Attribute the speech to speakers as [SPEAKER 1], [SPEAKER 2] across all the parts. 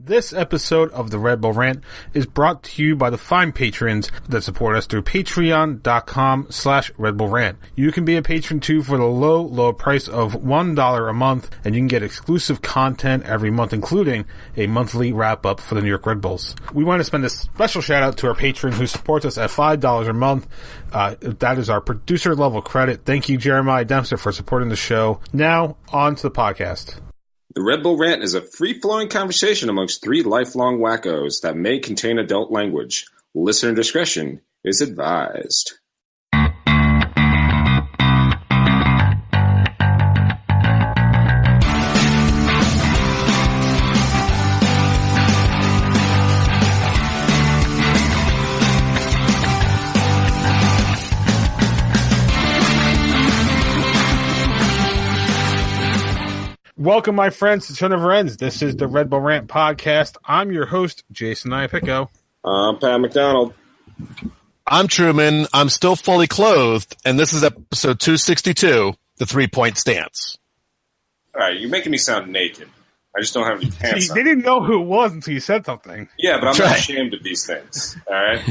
[SPEAKER 1] This episode of the Red Bull Rant is brought to you by the fine patrons that support us through patreon.com/Red Bull Rant. You can be a patron too for the low price of $1 a month, and you can get exclusive content every month, including a monthly wrap-up for the New York Red Bulls. We want to spend a special shout-out to our patron who supports us at $5 a month. That is our producer-level credit. Thank you, Jeremiah Dempster, for supporting the show. Now, on to the podcast.
[SPEAKER 2] The Red Bull Rant is a free-flowing conversation amongst three lifelong wackos that may contain adult language. Listener discretion is advised.
[SPEAKER 1] Welcome, my friends, to Show Never Ends. This is the Red Bull Rant podcast. I'm your host, Jason Iapicco.
[SPEAKER 2] I'm Pat McDonald.
[SPEAKER 3] I'm Truman. I'm still fully clothed, and this is episode 262, the 3-point stance.
[SPEAKER 2] All right, you're making me sound naked. I just don't have any pants on.
[SPEAKER 1] They didn't know who it was until you said something.
[SPEAKER 2] Yeah, but I'm not ashamed of these things, all right?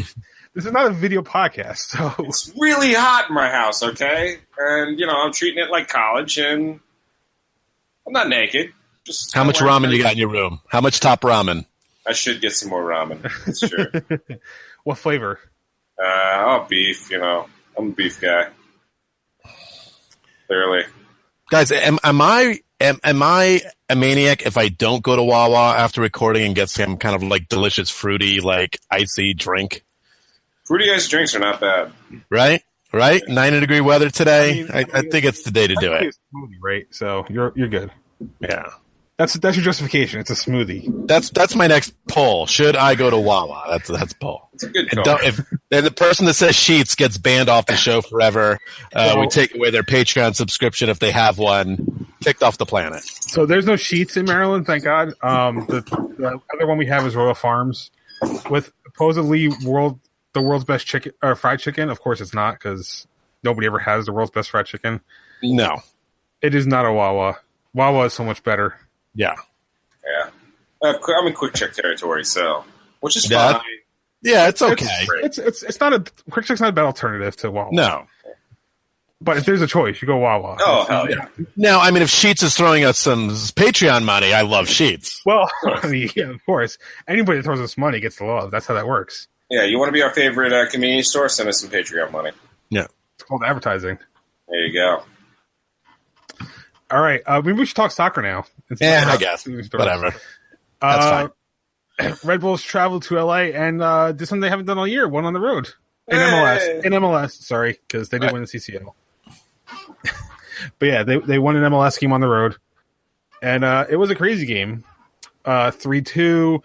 [SPEAKER 1] This is not a video podcast, so...
[SPEAKER 2] It's really hot in my house, okay? And, I'm treating it like college, and... I'm not naked. Just
[SPEAKER 3] how much ramen you got in your room? How much top ramen?
[SPEAKER 2] I should get some more ramen. That's true.
[SPEAKER 1] What flavor?
[SPEAKER 2] Beef. I'm a beef guy. Clearly,
[SPEAKER 3] guys, am I a maniac if I don't go to Wawa after recording and get some kind of like delicious fruity, like icy drink?
[SPEAKER 2] Fruity ice drinks are not bad,
[SPEAKER 3] right? 90-degree weather today. I think it's the day to do it.
[SPEAKER 1] It's a smoothie, right? So you're good.
[SPEAKER 3] Yeah,
[SPEAKER 1] that's your justification. It's a smoothie.
[SPEAKER 3] That's my next poll. Should I go to Wawa? That's a poll.
[SPEAKER 2] It's a good call.
[SPEAKER 3] And the person that says Sheets gets banned off the show forever. We take away their Patreon subscription if they have one. Kicked off the planet.
[SPEAKER 1] So there's no Sheets in Maryland, thank God. The other one we have is Royal Farms, with supposedly the world's best chicken or fried chicken. Of course, it's not, because nobody ever has the world's best fried chicken.
[SPEAKER 3] No,
[SPEAKER 1] it is not a Wawa. Wawa is so much better.
[SPEAKER 3] Yeah.
[SPEAKER 2] I'm in quick check territory, so which is
[SPEAKER 3] fine. Yeah, it's okay.
[SPEAKER 1] It's not a quick check's not a bad alternative to Wawa.
[SPEAKER 3] No,
[SPEAKER 1] but if there's a choice, you go Wawa.
[SPEAKER 2] Oh hell yeah!
[SPEAKER 3] Now, I mean, if Sheets is throwing us some Patreon money, I love Sheets.
[SPEAKER 1] Well, of course, anybody that throws us money gets the love. That's how that works.
[SPEAKER 2] Yeah, you want to be our favorite convenience store? Send us some Patreon money.
[SPEAKER 3] Yeah.
[SPEAKER 1] It's called advertising.
[SPEAKER 2] There you go.
[SPEAKER 1] All right. Maybe we should talk soccer now.
[SPEAKER 3] I guess. Whatever. That's
[SPEAKER 1] fine. Red Bulls traveled to LA and did something they haven't done all year. Won on the road. In MLS, sorry, because they did win the CCL. But yeah, they won an MLS game on the road. And it was a crazy game. 3-2.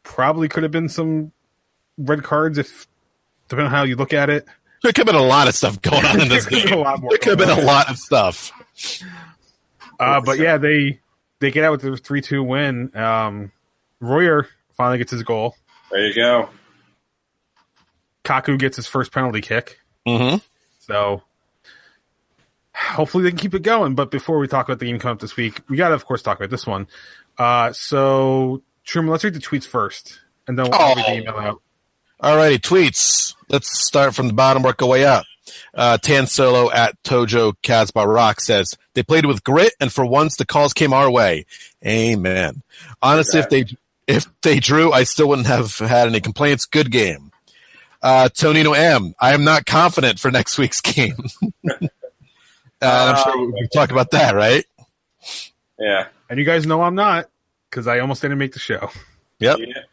[SPEAKER 1] Probably could have been some red cards, depending on how you look at it.
[SPEAKER 3] There could have been a lot of stuff going on in this game. There could have been a lot of stuff.
[SPEAKER 1] But yeah, they get out with the 3-2 win. Royer finally gets his goal.
[SPEAKER 2] There you go.
[SPEAKER 1] Kaku gets his first penalty kick.
[SPEAKER 3] Mm-hmm.
[SPEAKER 1] So hopefully they can keep it going. But before we talk about the game coming up this week, we got to, of course, talk about this one. So, Truman, let's read the tweets first. And then we'll read the email out.
[SPEAKER 3] All righty, tweets. Let's start from the bottom, work our way up. Tan Solo at Tojo Casbah Rock says, they played with grit, and for once the calls came our way. Amen. Honestly, if they drew, I still wouldn't have had any complaints. Good game. Tonino M, I am not confident for next week's game. I'm sure we'll talk about that, right?
[SPEAKER 2] Yeah.
[SPEAKER 1] And you guys know I'm not, because I almost didn't make the show.
[SPEAKER 3] Yep.
[SPEAKER 2] Yeah.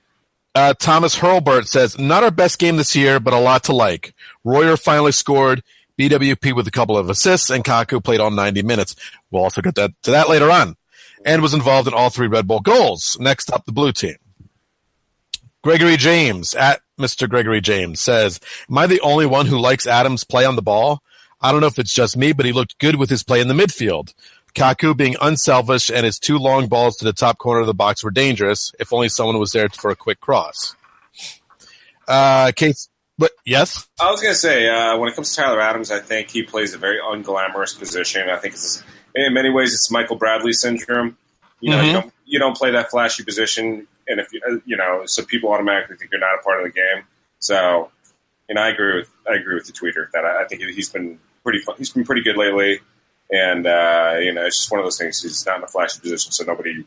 [SPEAKER 3] Thomas Hurlbert says, not our best game this year, but a lot to like. Royer finally scored, BWP with a couple of assists, and Kaku played all 90 minutes. We'll also get to that later on. And was involved in all 3 Red Bull goals. Next up, the blue team. Gregory James, at Mr. Gregory James, says, am I the only one who likes Adams' play on the ball? I don't know if it's just me, but he looked good with his play in the midfield. Kaku being unselfish and his 2 long balls to the top corner of the box were dangerous. If only someone was there for a quick cross. Case, but yes?
[SPEAKER 2] I was going to say, when it comes to Tyler Adams, I think he plays a very unglamorous position. I think in many ways it's Michael Bradley syndrome. You know, you don't play that flashy position. and if so people automatically think you're not a part of the game. So, I agree with the tweeter that I think he's been pretty fun. He's been pretty good lately, and it's just one of those things. He's not in a flashy position, so nobody.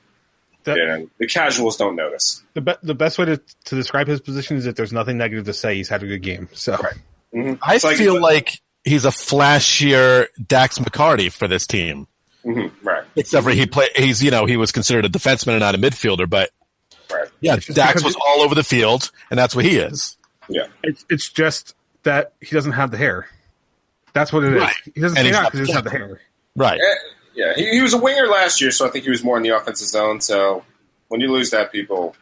[SPEAKER 2] The casuals don't notice.
[SPEAKER 1] The best way to describe his position is that there's nothing negative to say. He's had a good game. So
[SPEAKER 2] right. Mm-hmm.
[SPEAKER 3] I feel like he's a flashier Dax McCarty for this team.
[SPEAKER 2] Mm-hmm. Right.
[SPEAKER 3] Except for he was considered a defenseman and not a midfielder, but
[SPEAKER 2] right.
[SPEAKER 3] Yeah, Dax was all over the field, and that's what he is.
[SPEAKER 2] Yeah.
[SPEAKER 1] It's just that he doesn't have the hair. That's what it is. He doesn't stand out because he doesn't have the hair.
[SPEAKER 3] Right.
[SPEAKER 2] Yeah, he was a winger last year, so I think he was more in the offensive zone. So when you lose that, people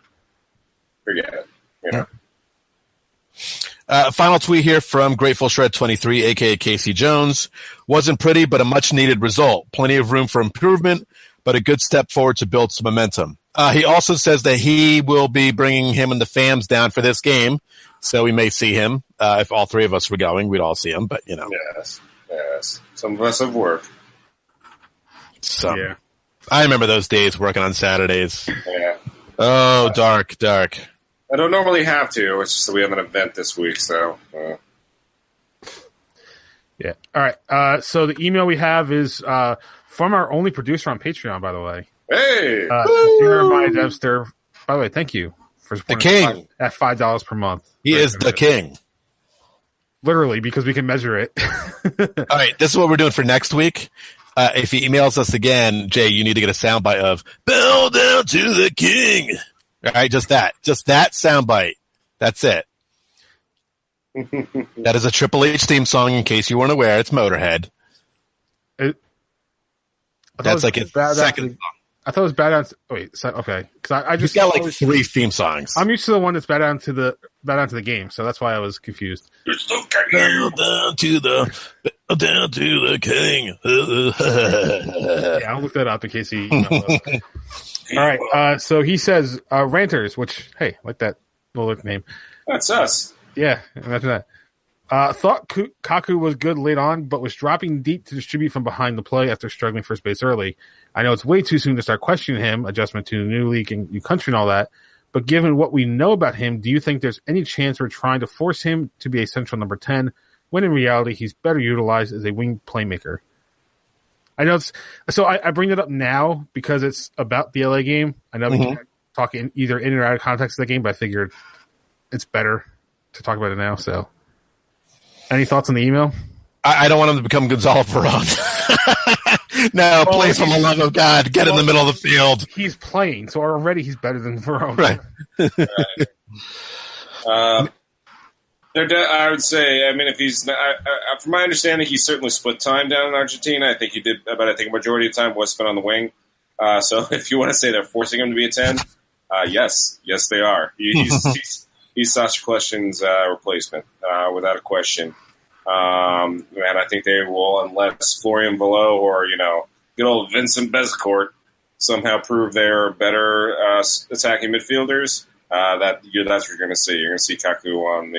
[SPEAKER 2] forget it.
[SPEAKER 3] Final tweet here from Grateful Shred 23, a.k.a. Casey Jones. Wasn't pretty, but a much-needed result. Plenty of room for improvement, but a good step forward to build some momentum. He also says that he will be bringing him and the fams down for this game, so we may see him. If all three of us were going, we'd all see him, but,
[SPEAKER 2] Yes. Some of us have worked.
[SPEAKER 3] So, yeah. I remember those days working on Saturdays.
[SPEAKER 2] Yeah.
[SPEAKER 3] Oh, dark.
[SPEAKER 2] I don't normally have to. It's just that we have an event this week, so.
[SPEAKER 1] Yeah. All right. So the email we have is from our only producer on Patreon, by the way.
[SPEAKER 2] Hey!
[SPEAKER 1] Jeremiah Debster. By the way, thank you for supporting
[SPEAKER 3] the king
[SPEAKER 1] at $5 per month.
[SPEAKER 3] He is the king.
[SPEAKER 1] Literally, because we can measure it.
[SPEAKER 3] All right. This is what we're doing for next week. If he emails us again, Jay, you need to get a soundbite of "Bow down to the king." All right, just that soundbite. That's it. That is a Triple H theme song. In case you weren't aware, it's Motorhead. That's like his second song.
[SPEAKER 1] I thought it was Bad Down. Okay, because I just
[SPEAKER 3] He's got like 3 theme songs.
[SPEAKER 1] I'm used to the one that's Bad Down to the game, so that's why I was confused.
[SPEAKER 3] Bow down to the king.
[SPEAKER 1] Yeah, I'll look that up in case he. All right, so he says Ranters, which hey, like that little name.
[SPEAKER 2] That's us.
[SPEAKER 1] Yeah, imagine that. Thought Kaku was good late on, but was dropping deep to distribute from behind the play after struggling first base early. I know it's way too soon to start questioning him, adjustment to the new league and new country and all that, but given what we know about him, do you think there's any chance we're trying to force him to be a central number 10, when in reality he's better utilized as a wing playmaker? I know I bring it up now because it's about the LA game. I know we can talk either in or out of context of the game, but I figured it's better to talk about it now, so... Any thoughts on the email?
[SPEAKER 3] I don't want him to become Gonzalo Perón. No, play for the love of God. Get in the middle of the field.
[SPEAKER 1] He's playing, so already he's better than Perón.
[SPEAKER 3] Right.
[SPEAKER 2] I would say, if he's not, from my understanding, he certainly split time down in Argentina. I think he did, but I think a majority of the time was spent on the wing. So if you want to say they're forcing him to be a 10, yes, they are. He's Sasha Klesh's replacement, without a question. And I think they will, unless Florian Velo or, good old Vincent Bezecourt somehow prove they're better attacking midfielders, that's what you're going to see. You're going to see Kaku on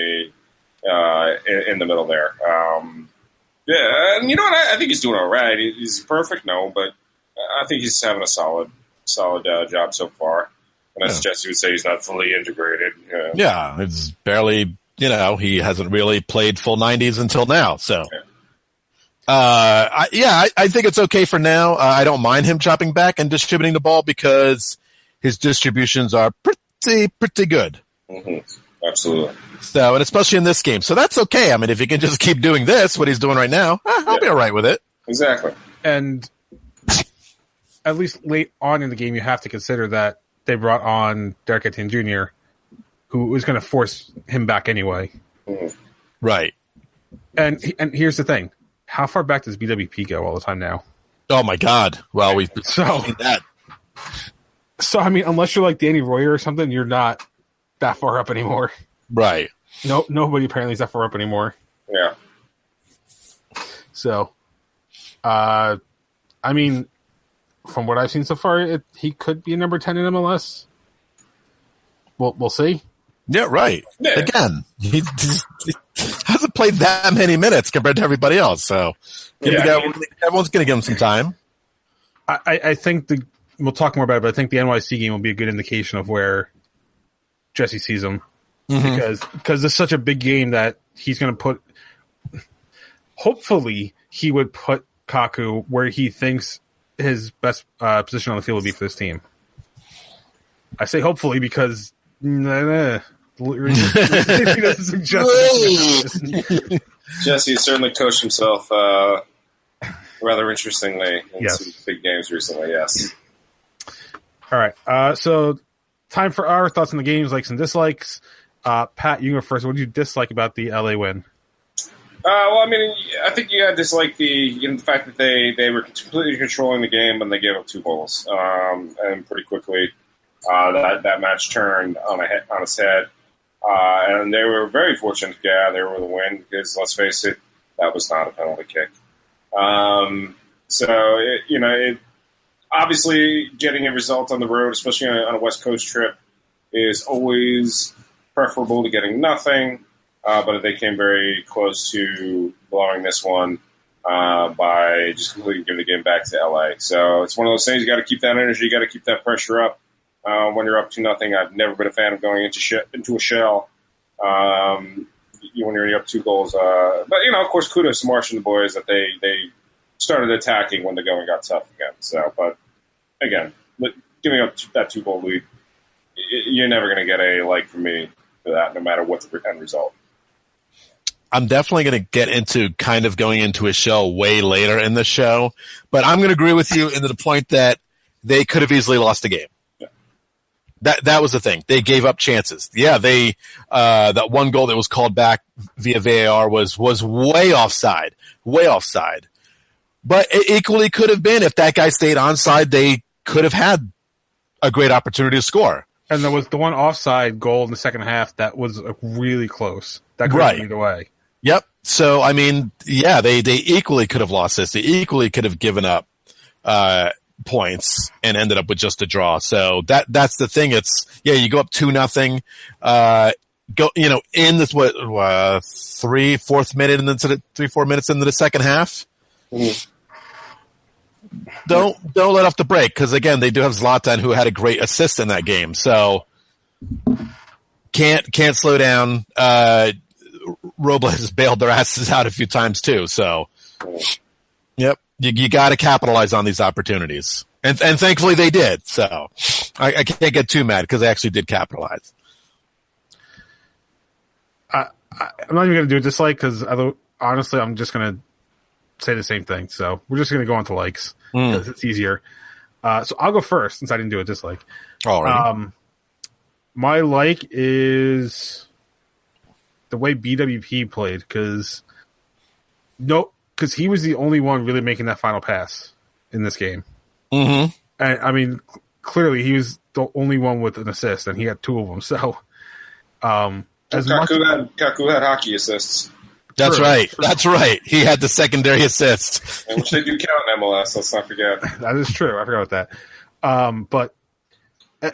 [SPEAKER 2] in the middle there. Yeah, and you know what? I think he's doing all right. He's perfect? No, but I think he's having a solid job so far. And as Jesse would say, he's not fully integrated.
[SPEAKER 3] Yeah, it's barely, he hasn't really played full 90s until now. So, I think it's okay for now. I don't mind him chopping back and distributing the ball because his distributions are pretty good.
[SPEAKER 2] Mm-hmm. Absolutely.
[SPEAKER 3] So, and especially in this game. So that's okay. If he can just keep doing what he's doing right now, I'll be all right with it.
[SPEAKER 2] Exactly.
[SPEAKER 1] And at least late on in the game, you have to consider that they brought on Derek Etienne Jr., who was going to force him back anyway.
[SPEAKER 2] Mm-hmm.
[SPEAKER 3] Right.
[SPEAKER 1] And here's the thing. How far back does BWP go all the time now?
[SPEAKER 3] Oh, my God. Well, we've seen that.
[SPEAKER 1] So, unless you're like Danny Royer or something, you're not that far up anymore.
[SPEAKER 3] Right.
[SPEAKER 1] No, nobody apparently is that far up anymore.
[SPEAKER 2] Yeah.
[SPEAKER 1] So, from what I've seen so far, he could be a number 10 in MLS. We'll see.
[SPEAKER 3] Yeah, right. Yeah. Again, he hasn't played that many minutes compared to everybody else, so everyone's going to give him some time.
[SPEAKER 1] I think we'll talk more about it, but I think the NYC game will be a good indication of where Jesse sees him because it's such a big game that he's going to put. Hopefully, he would put Kaku where he thinks his best position on the field would be for this team. I say hopefully because Jesse
[SPEAKER 2] certainly coached himself rather interestingly in some big games recently. Yes.
[SPEAKER 1] All right. So time for our thoughts on the games, likes and dislikes. Pat, you go first. What did you dislike about the LA win?
[SPEAKER 2] Well, I mean, I think you had dislike the fact that they were completely controlling the game when they gave up 2 goals, and pretty quickly that match turned on its head, and they were very fortunate to get out there with a win because let's face it, that was not a penalty kick. Obviously getting a result on the road, especially on a West Coast trip, is always preferable to getting nothing. But they came very close to blowing this one by just completely giving the game back to LA. So it's one of those things, you got to keep that energy, you got to keep that pressure up. When you're up 2-0, I've never been a fan of going into a shell when you're up 2 goals. But, of course, kudos to Marsh and the boys that they started attacking when the going got tough again. So, but, again, giving up that 2-goal lead, you're never going to get a like from me for that, no matter what the end result.
[SPEAKER 3] I'm definitely going to get into kind of going into a shell way later in the show, but I'm going to agree with you into the point that they could have easily lost the game. Yeah. That was the thing. They gave up chances. Yeah, that 1 goal that was called back via VAR was way offside. But it equally could have been, if that guy stayed onside, they could have had a great opportunity to score.
[SPEAKER 1] And there was the one offside goal in the second half that was really close. That could have either way.
[SPEAKER 3] Yep. So, I mean, yeah, they equally could have lost this. They equally could have given up points and ended up with just a draw. So that's the thing. It's, you go up 2-0, in this, 3-4 minute and then 3-4 minutes into the second half. Mm-hmm. Don't let off the break, because again, they do have Zlatan, who had a great assist in that game. So can't slow down. Robles has bailed their asses out a few times too. So, yep, you got to capitalize on these opportunities, and thankfully they did. So I can't get too mad because they actually did capitalize.
[SPEAKER 1] I'm not even going to do a dislike because honestly, I'm just going to say the same thing. So we're just going to go on to likes because it's easier. So I'll go first since I didn't do a dislike.
[SPEAKER 3] All right.
[SPEAKER 1] My like is the way BWP played, because he was the only one really making that final pass in this game.
[SPEAKER 3] Mm-hmm.
[SPEAKER 1] And I mean, clearly he was the only one with an assist, and he had 2 of them. So,
[SPEAKER 2] Kaku had hockey assists.
[SPEAKER 3] That's right. That's right. He had the secondary assist,
[SPEAKER 2] which they do count in MLS. Let's not forget.
[SPEAKER 1] That is true. I forgot about that. But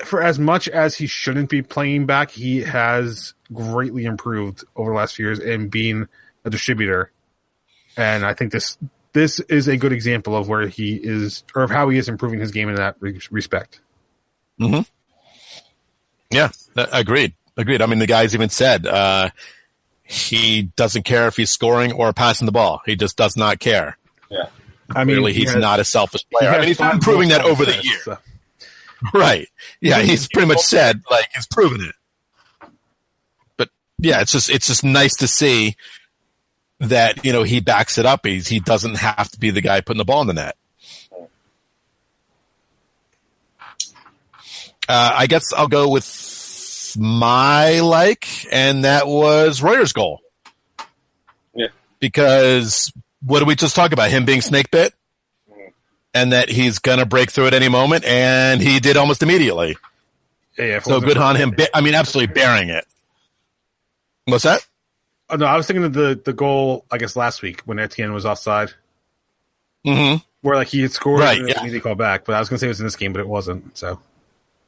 [SPEAKER 1] for as much as he shouldn't be playing back, he has greatly improved over the last few years in being a distributor. And I think this is a good example of where he is, or of how he is improving his game in that respect.
[SPEAKER 3] Mm-hmm. Yeah, agreed. I mean, the guys even said he doesn't care if he's scoring or passing the ball. He just does not care.
[SPEAKER 2] Yeah.
[SPEAKER 3] I mean, he's not a selfish player. He's been proving that over the year. So. Right. Yeah, he's pretty much said, he's proven it. But, yeah, it's just nice to see that, he backs it up. He doesn't have to be the guy putting the ball in the net. I guess I'll go with my and that was Royer's goal.
[SPEAKER 2] Yeah.
[SPEAKER 3] Because what did we just talk about? Him being snake bit? And that he's going to break through at any moment, and he did almost immediately.
[SPEAKER 1] Yeah,
[SPEAKER 3] so good on him. Absolutely bearing it. What's that?
[SPEAKER 1] Oh, no, I was thinking of the goal, I guess, last week when Etienne was offside.
[SPEAKER 3] Mm-hmm.
[SPEAKER 1] Where, he had scored
[SPEAKER 3] and
[SPEAKER 1] immediately called back. But I was going to say it was in this game, but it wasn't. So.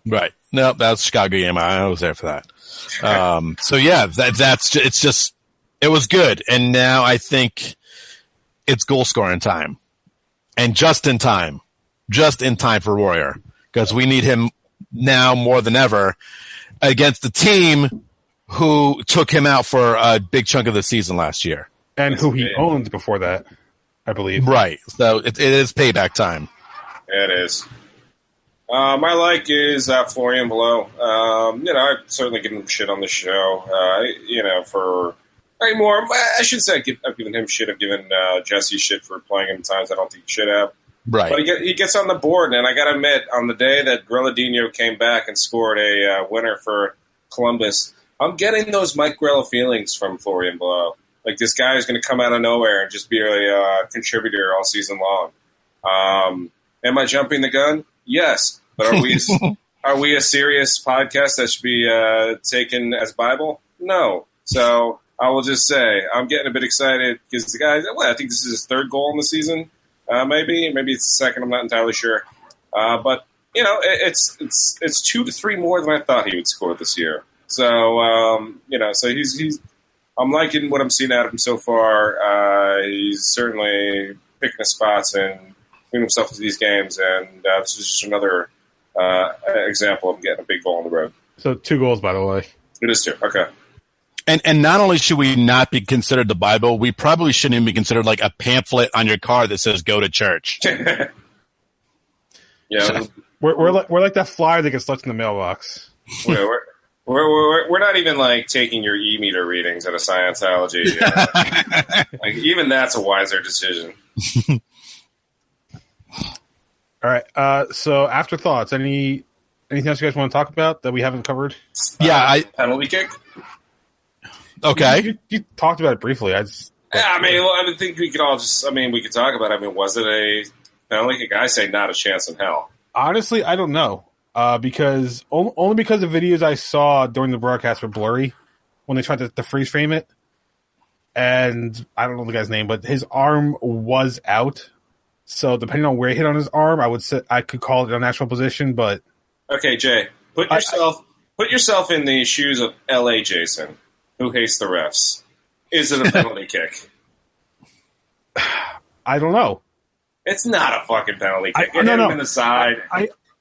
[SPEAKER 3] Right. No, that was the Chicago game. I was there for that. So, yeah, it was good. And now I think it's goal scoring time. And just in time for Royer, because we need him now more than ever. against the team who took him out for a big chunk of the season last year.
[SPEAKER 1] And who he owned before that, I believe.
[SPEAKER 3] Right. So it is payback time.
[SPEAKER 2] It is. My like is Florian Below. I've certainly given him shit on the show. For more. I should say I've given him shit. I've given Jesse shit for playing him times I don't think he should have.
[SPEAKER 3] Right.
[SPEAKER 2] But he gets on the board, and I got to admit, on the day that Greladinho came back and scored a winner for Columbus, I'm getting those Mike Grella feelings from Florian Below. Like, this guy is going to come out of nowhere and just be a contributor all season long. Am I jumping the gun? Yes. But are we a serious podcast that should be taken as Bible? No. So I will just say I'm getting a bit excited because the guy, I think this is his third goal in the season. Maybe it's the second. I'm not entirely sure. But it's 2 to 3 more than I thought he would score this year. So so he's. I'm liking what I'm seeing out of him so far. He's certainly picking his spots and putting himself into these games, and this is just another example of getting a big goal on the road.
[SPEAKER 1] So 2 goals, by the way.
[SPEAKER 2] It is 2. Okay.
[SPEAKER 3] And not only should we not be considered the Bible, we probably shouldn't even be considered like a pamphlet on your car that says "Go to church."
[SPEAKER 2] Yeah,
[SPEAKER 1] we're like that flyer that gets left in the mailbox.
[SPEAKER 2] We're not even like taking your e-meter readings at a Scientology. Like, even that's a wiser decision.
[SPEAKER 1] All right. So afterthoughts. Anything else you guys want to talk about that we haven't covered?
[SPEAKER 3] Yeah,
[SPEAKER 2] penalty kick.
[SPEAKER 3] Okay.
[SPEAKER 1] You talked about it briefly. I
[SPEAKER 2] think we could all we could talk about it. I mean, was it a penalty kick? I say not a chance in hell.
[SPEAKER 1] Honestly, I don't know. Because only because the videos I saw during the broadcast were blurry when they tried to freeze frame it. And I don't know the guy's name, but his arm was out. So depending on where he hit on his arm, I could call it a natural position, but
[SPEAKER 2] okay, Jay, put yourself in the shoes of LA Jason, who hates the refs. Is it a penalty kick?
[SPEAKER 1] I don't know.
[SPEAKER 2] It's not a fucking penalty kick.
[SPEAKER 1] Hit him
[SPEAKER 2] in the side.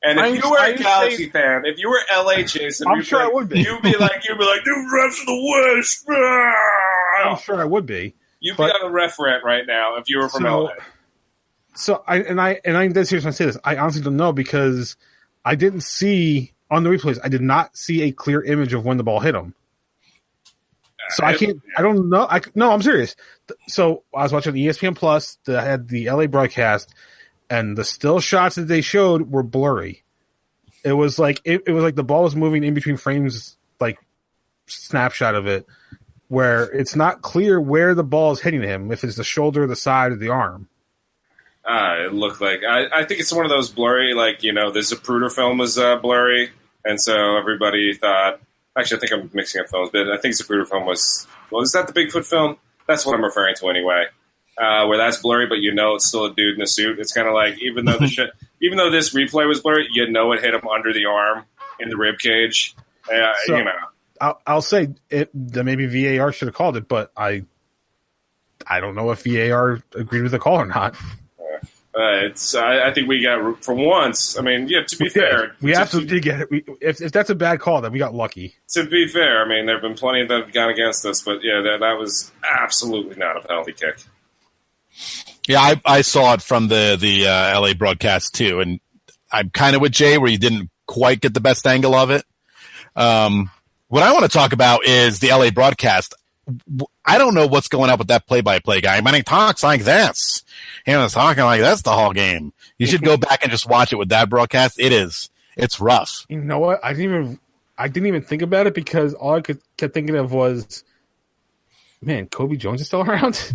[SPEAKER 2] And if you were a Galaxy fan, if you were LA Jason,
[SPEAKER 1] I'm sure I would be.
[SPEAKER 2] You'd be like, the refs are the worst.
[SPEAKER 1] I'm sure I would be.
[SPEAKER 2] You'd be on a ref rant right now if you were from LA.
[SPEAKER 1] So I'm dead serious when I say this. I honestly don't know because I didn't see on the replays. I did not see a clear image of when the ball hit him. So I can't. I don't know. No, I'm serious. So I was watching ESPN Plus that had the LA broadcast. And the still shots that they showed were blurry. It was like it was like the ball was moving in between frames, like snapshot of it, where it's not clear where the ball is hitting him, if it's the shoulder, the side, or the arm.
[SPEAKER 2] It looked like I think it's one of those blurry, like the Zapruder film was blurry, and so everybody thought. Actually, I think I'm mixing up films, but I think Zapruder film was that the Bigfoot film? That's what I'm referring to anyway. Where that's blurry, but it's still a dude in a suit. It's kind of like even though this replay was blurry, it hit him under the arm in the rib cage.
[SPEAKER 1] I'll say that maybe VAR should have called it, but I don't know if VAR agreed with the call or not.
[SPEAKER 2] I think we got for once. I mean, to be fair,
[SPEAKER 1] we absolutely did get it. If that's a bad call, then we got lucky.
[SPEAKER 2] To be fair, I mean there have been plenty that have gone against us, but that was absolutely not a penalty kick.
[SPEAKER 3] Yeah, I saw it from the LA broadcast too, and I'm kind of with Jay where you didn't quite get the best angle of it. What I want to talk about is the LA broadcast. I don't know what's going on with that play-by-play guy. When he talks like this, he was talking like that's the whole game. You should go back and just watch it with that broadcast. It's rough.
[SPEAKER 1] You know what? I didn't even think about it because all I kept thinking of was, man, Kobe Jones is still around?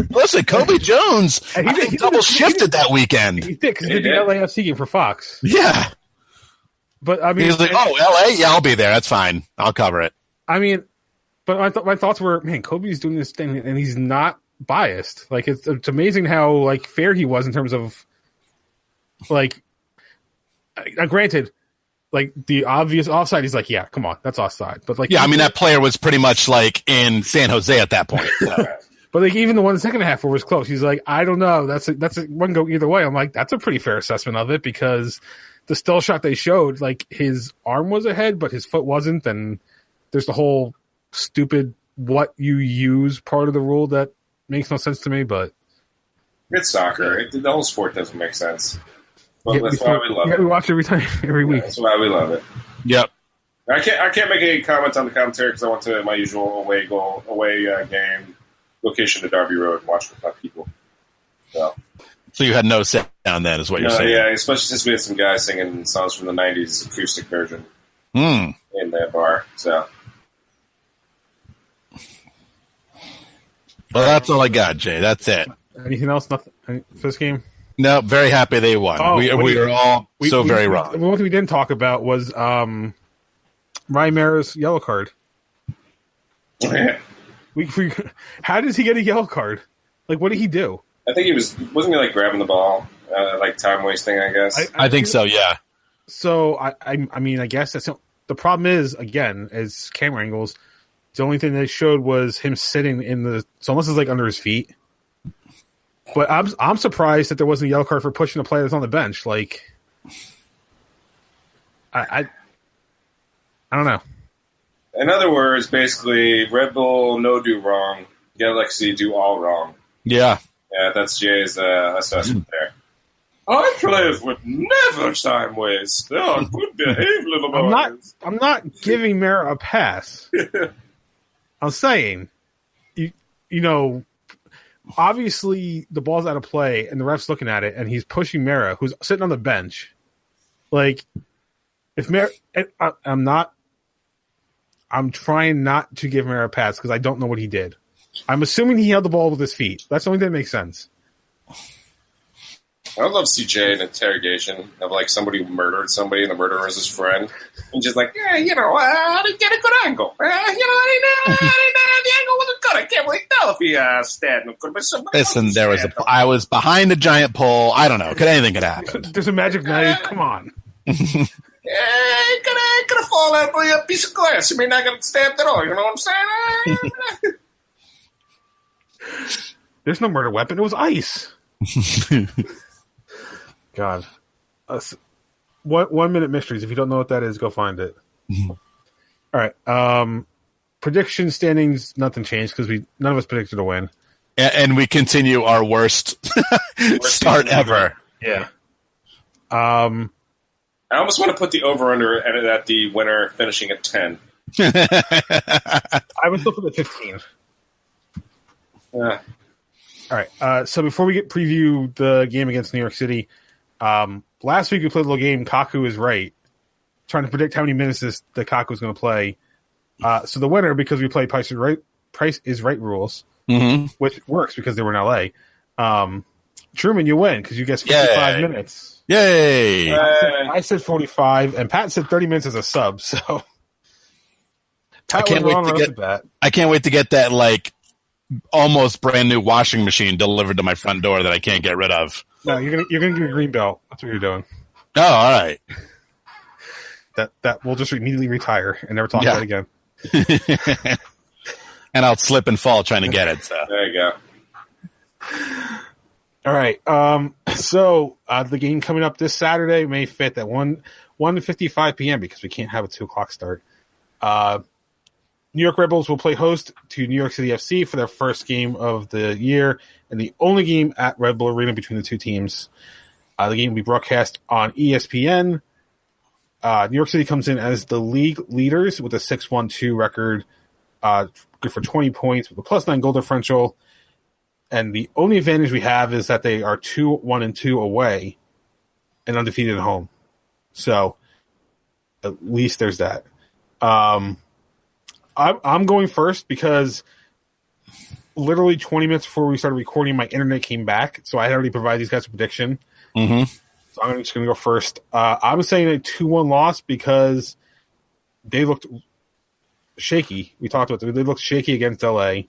[SPEAKER 3] Listen, Kobe Jones, he double shifted that weekend.
[SPEAKER 1] He did, because he did the LAFC game for Fox.
[SPEAKER 3] Yeah.
[SPEAKER 1] But I mean,
[SPEAKER 3] he was like, LA? Yeah, I'll be there. That's fine. I'll cover it.
[SPEAKER 1] I mean, but my thoughts were, man, Kobe's doing this thing, and he's not biased. Like, it's amazing how, fair he was in terms of, granted, the obvious offside, he's like, yeah, come on, that's offside. But
[SPEAKER 3] that player was pretty much in San Jose at that point.
[SPEAKER 1] But even the one in the second half where it was close, he's like, I don't know, that's one go either way. I'm like, that's a pretty fair assessment of it because the still shot they showed, like his arm was ahead, but his foot wasn't, and there's the whole stupid what you use part of the rule that makes no sense to me, but
[SPEAKER 2] it's soccer. The whole sport doesn't make sense. But that's why we love it.
[SPEAKER 1] We watch every time, every week.
[SPEAKER 2] That's why we love it.
[SPEAKER 3] Yep.
[SPEAKER 2] I can't make any comments on the commentary because I went to my usual away game location to Derby Road and watched with my people.
[SPEAKER 3] So you had no sound then, is what you're saying?
[SPEAKER 2] Yeah, especially since we had some guys singing songs from the '90s acoustic version in that bar. So,
[SPEAKER 3] well, that's all I got, Jay. That's it.
[SPEAKER 1] Anything else? Nothing for this game?
[SPEAKER 3] No, very happy they won. We are all very wrong.
[SPEAKER 1] One thing we didn't talk about was Ryan Mara's yellow card. How does he get a yellow card? Like, what did he do?
[SPEAKER 2] I think wasn't he like grabbing the ball, like time wasting, I guess?
[SPEAKER 3] I think so, yeah.
[SPEAKER 1] So, I mean, I guess that's the problem is, again, as camera angles, the only thing they showed was him sitting so unless it's like under his feet. But I'm surprised that there wasn't a yellow card for pushing a player that's on the bench. Like, I don't know.
[SPEAKER 2] In other words, basically, Red Bull no do wrong, Alexi do all wrong.
[SPEAKER 3] Yeah.
[SPEAKER 2] Yeah, that's Jay's assessment there. I players would never time waste. They are good behaved little boys.
[SPEAKER 1] I'm not giving Mara a pass. I'm saying, you know, obviously the ball's out of play and the ref's looking at it and he's pushing Mara, who's sitting on the bench. Like, if Mara, I'm trying not to give Mara a pass because I don't know what he did. I'm assuming he held the ball with his feet. That's the only thing that makes sense.
[SPEAKER 2] I would love to see Jay in an interrogation of like somebody who murdered somebody and the murderer is his friend. And just like, I didn't get a good angle. I didn't the angle wasn't good. I can't really tell if he stabbed him. Could have been somebody.
[SPEAKER 3] Listen, I was behind a giant pole. I don't know. Anything could happen.
[SPEAKER 1] There's a magic knife. Come on.
[SPEAKER 2] It could have fallen out of a piece of glass. You may not get stabbed at all. You know what I'm saying?
[SPEAKER 1] There's no murder weapon. It was ice. God. 1 minute mysteries. If you don't know what that is, go find it. All right. Prediction standings, nothing changed because none of us predicted a win.
[SPEAKER 3] And we continue our worst start ever.
[SPEAKER 1] Yeah.
[SPEAKER 2] I almost want to put the over-under at the winner finishing at 10.
[SPEAKER 1] I would still put it 15.
[SPEAKER 2] Yeah.
[SPEAKER 1] All right. So before we preview the game against New York City, last week we played a little game. Kaku is right, trying to predict how many minutes the Kaku is going to play. So the winner, because we played Price is Right rules, which works because they were in LA. Truman, you win because you guessed 55 minutes.
[SPEAKER 3] Yay!
[SPEAKER 1] I said 45, and Pat said 30 minutes as a sub. So Pat
[SPEAKER 3] I can't wait to get that like almost brand new washing machine delivered to my front door that I can't get rid of.
[SPEAKER 1] No, you're gonna give me a green belt. That's what you're doing.
[SPEAKER 3] Oh, all right.
[SPEAKER 1] That we'll just immediately retire and never talk about it again.
[SPEAKER 3] And I'll slip and fall trying to get it. So.
[SPEAKER 2] There you go.
[SPEAKER 1] All right. So the game coming up this Saturday, May 5th at 1:55 p.m. because we can't have a 2:00 start. New York Red Bulls will play host to New York City FC for their first game of the year and the only game at Red Bull Arena between the two teams. The game will be broadcast on ESPN. New York City comes in as the league leaders with a 6-1-2 record, good for 20 points with a +9 goal differential. And the only advantage we have is that they are 2-1-2 away and undefeated at home. So at least there's that. I'm going first because literally 20 minutes before we started recording, my internet came back. So I had already provided these guys a prediction. So I'm just going to go first. I'm saying a 2-1 loss because they looked shaky. We talked about it. They looked shaky against LA.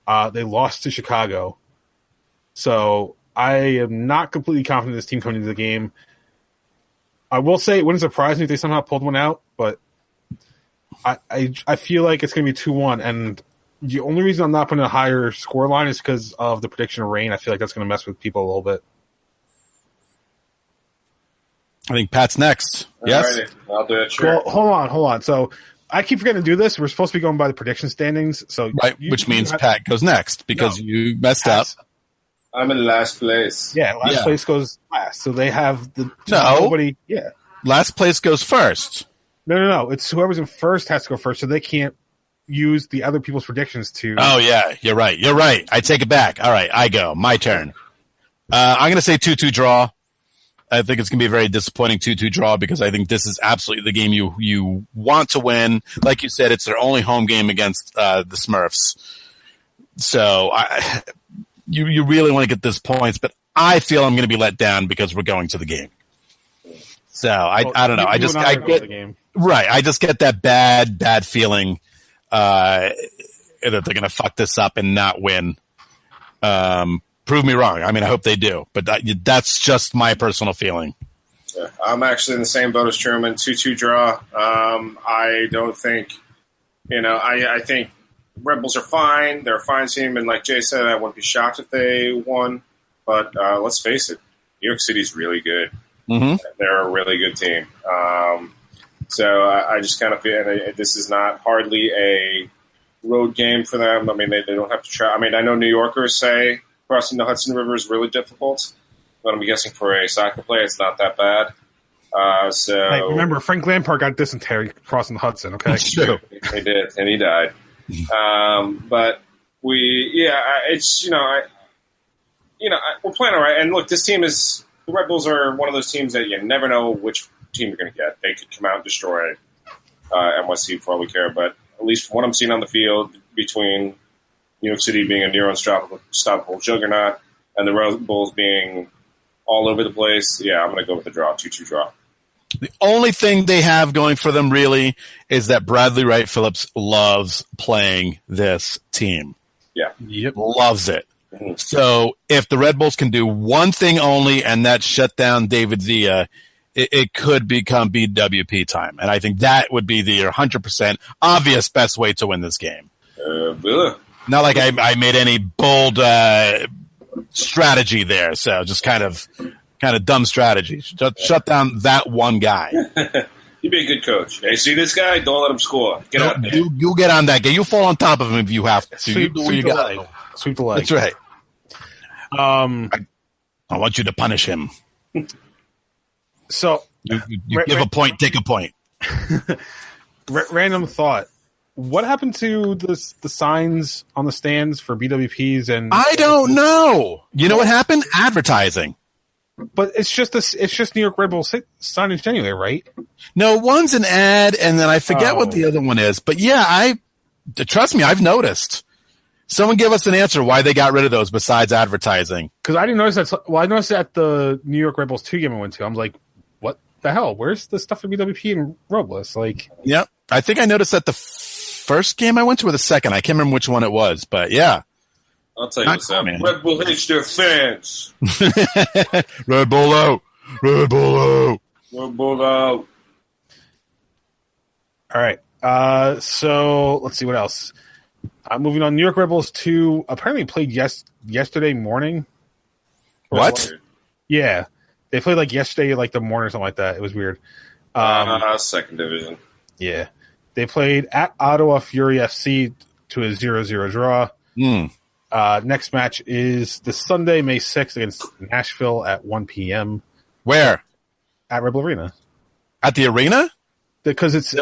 [SPEAKER 1] They lost to Chicago. So I am not completely confident in this team coming into the game. I will say it wouldn't surprise me if they somehow pulled one out, but I feel like it's going to be 2-1. And the only reason I'm not putting a higher score line is because of the prediction of rain. I feel like that's going to mess with people a little bit.
[SPEAKER 3] I think Pat's next. Yes?
[SPEAKER 2] Alrighty, I'll do it, sure.
[SPEAKER 1] Well, hold on. So I keep forgetting to do this. We're supposed to be going by the prediction standings. So
[SPEAKER 3] Right, which means Pat goes next because you messed up.
[SPEAKER 2] I'm in last place.
[SPEAKER 1] Yeah, last place goes last. So they have
[SPEAKER 3] nobody.
[SPEAKER 1] Yeah.
[SPEAKER 3] Last place goes first.
[SPEAKER 1] No. It's whoever's in first has to go first, so they can't use the other people's predictions to.
[SPEAKER 3] Oh, yeah. You're right. I take it back. All right, I go. My turn. I'm going to say 2-2 draw. I think it's going to be a very disappointing 2-2 draw because I think this is absolutely the game you want to win. Like you said, it's their only home game against the Smurfs. So you really want to get these points, but I feel I'm going to be let down because we're going to the game. So I don't know. I just get that bad feeling that they're going to fuck this up and not win. Prove me wrong. I mean, I hope they do, but that's just my personal feeling.
[SPEAKER 2] Yeah, I'm actually in the same boat as Truman. 2-2 draw. I don't think, I think Red Bulls are fine. They're a fine team, and like Jay said, I wouldn't be shocked if they won. But let's face it, New York City's really good.
[SPEAKER 3] Mm-hmm.
[SPEAKER 2] They're a really good team. So I just kind of feel this is not hardly a road game for them. I mean, they don't have to try. I mean, I know New Yorkers say crossing the Hudson River is really difficult, but I'm guessing for a soccer player, it's not that bad.
[SPEAKER 1] Hey, remember, Frank Lampard got dysentery crossing the Hudson, okay?
[SPEAKER 3] That's true.
[SPEAKER 2] He did, and he died. But it's, we're playing all right. And look, this team is, the Red Bulls are one of those teams that you never know which team you're going to get. They could come out and destroy NYC for all we care. But at least from what I'm seeing on the field, between New York City being a near unstoppable juggernaut and the Red Bulls being all over the place, I'm going to go with the draw, 2-2 draw.
[SPEAKER 3] The only thing they have going for them really is that Bradley Wright Phillips loves playing this team.
[SPEAKER 2] Yeah.
[SPEAKER 3] Yep. Loves it.
[SPEAKER 2] Mm-hmm.
[SPEAKER 3] So if the Red Bulls can do one thing only, and that's shut down David Villa, it could become BWP time. And I think that would be the 100% obvious best way to win this game. Not like I made any bold strategy there. So just kind of dumb strategy. Shut down that one guy.
[SPEAKER 2] You'd be a good coach. Hey, see this guy? Don't let him score. Get out there.
[SPEAKER 3] You get on that guy. You fall on top of him if you have to.
[SPEAKER 1] Sweep the leg.
[SPEAKER 3] That's right. I want you to punish him.
[SPEAKER 1] So
[SPEAKER 3] you give a point, take a point.
[SPEAKER 1] Random thought. What happened to the signs on the stands for BWPs? And
[SPEAKER 3] I don't know. You know what happened? Advertising.
[SPEAKER 1] But it's just New York Red Bull signage anyway, right?
[SPEAKER 3] No, one's an ad, and then I forget what the other one is. But yeah, trust me, I've noticed. Someone give us an answer why they got rid of those besides advertising.
[SPEAKER 1] Because I didn't notice that. Well, I noticed at the New York Red Bulls 2 game I went to. I'm like, what the hell? Where's the stuff for BWP and Robles? Like,
[SPEAKER 3] yeah, I think I noticed that the first game I went to or the second. I can't remember which one it was, but yeah.
[SPEAKER 2] I'll tell you what's up. Red Bull hates their fans.
[SPEAKER 3] Red Bull out. Red Bull out.
[SPEAKER 2] Red Bull out.
[SPEAKER 1] All right. So let's see what else. Moving on. New York Red Bulls 2 apparently played yesterday morning.
[SPEAKER 3] What?
[SPEAKER 1] Yeah. They played like yesterday, like the morning or something like that. It was weird.
[SPEAKER 2] Second division.
[SPEAKER 1] Yeah. They played at Ottawa Fury FC to a 0-0 draw. Next match is this Sunday, May 6th against Nashville at 1 p.m.
[SPEAKER 3] Where?
[SPEAKER 1] At Red Bull Arena.
[SPEAKER 3] At the arena?
[SPEAKER 1] Because it's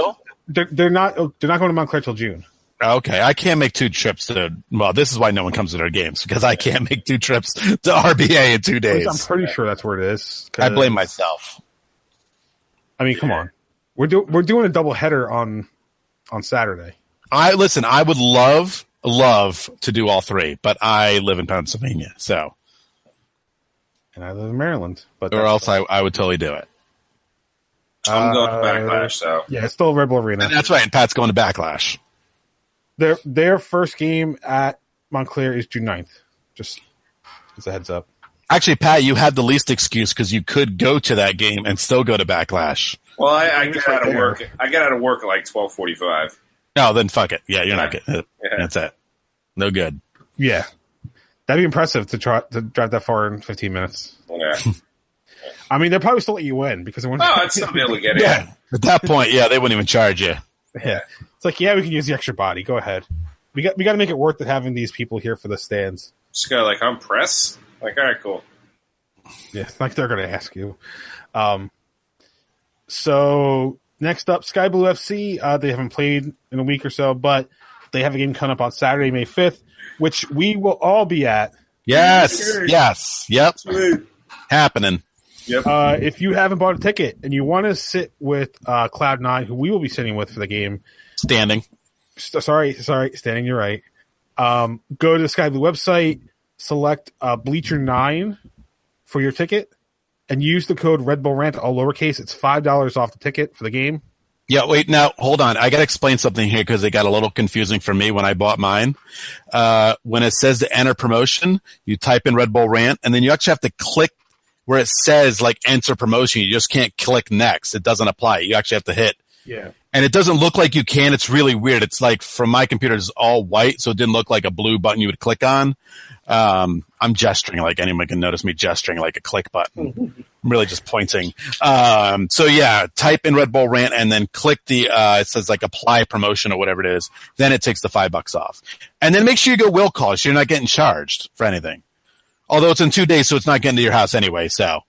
[SPEAKER 1] they're not going to Montclair till June.
[SPEAKER 3] Okay, I can't make two trips this is why no one comes to their games, because I can't make two trips to RBA in 2 days.
[SPEAKER 1] I'm pretty sure that's where it is.
[SPEAKER 3] I blame myself.
[SPEAKER 1] I mean, come on. We're doing a double header on Saturday.
[SPEAKER 3] I would love to do all three, but I live in Pennsylvania, so.
[SPEAKER 1] And I live in Maryland.
[SPEAKER 3] Or else I would totally do it.
[SPEAKER 2] I'm going to Backlash, so.
[SPEAKER 1] Yeah, it's still Red Bull Arena.
[SPEAKER 3] And that's right, and Pat's going to Backlash.
[SPEAKER 1] Their first game at Montclair is June 9th. Just as a heads up.
[SPEAKER 3] Actually, Pat, you had the least excuse because you could go to that game and still go to Backlash.
[SPEAKER 2] Well, I get out of work. I get out of work at like 12:45.
[SPEAKER 3] No, then fuck it. Yeah, you're not getting it. Yeah. That's it. No good.
[SPEAKER 1] Yeah, that'd be impressive to drive that far in 15 minutes.
[SPEAKER 2] Yeah.
[SPEAKER 1] I mean, they'll probably still let you in because they want.
[SPEAKER 2] Oh, I'd still be able to get in.
[SPEAKER 3] Yeah. At that point, yeah, they wouldn't even charge you.
[SPEAKER 1] Yeah, it's like, yeah, we can use the extra body. Go ahead. We got to make it worth it having these people here for the stands.
[SPEAKER 2] Just go like, I'm press. Like, all right, cool.
[SPEAKER 1] Yeah, it's like they're going to ask you. So next up, Sky Blue FC. They haven't played in a week or so, but they have a game coming up on Saturday, May 5th, which we will all be at.
[SPEAKER 3] Yes. Yep.
[SPEAKER 2] Sweet.
[SPEAKER 3] Happening.
[SPEAKER 2] Yep.
[SPEAKER 1] If you haven't bought a ticket and you want to sit with Cloud9, who we will be sitting with for the game.
[SPEAKER 3] Standing.
[SPEAKER 1] Sorry, standing, you're right. Go to the Sky Blue website, select Bleacher 9 for your ticket, and use the code Red Bull Rant, all lowercase. It's $5 off the ticket for the game.
[SPEAKER 3] Yeah, wait, now, hold on. I got to explain something here because it got a little confusing for me when I bought mine. When it says to enter promotion, you type in Red Bull Rant, and then you actually have to click where it says, like, enter promotion. You just can't click next. It doesn't apply. You actually have to hit.
[SPEAKER 1] Yeah.
[SPEAKER 3] And it doesn't look like you can. It's really weird. It's like, from my computer, it's all white, so it didn't look like a blue button you would click on. I'm gesturing like anyone can notice me gesturing like a click button. I'm really just pointing. So yeah, type in Red Bull Rant and then click the, it says like apply promotion or whatever it is. Then it takes the $5 off. And then make sure you go will call so you're not getting charged for anything. Although it's in 2 days, so it's not getting to your house anyway, so.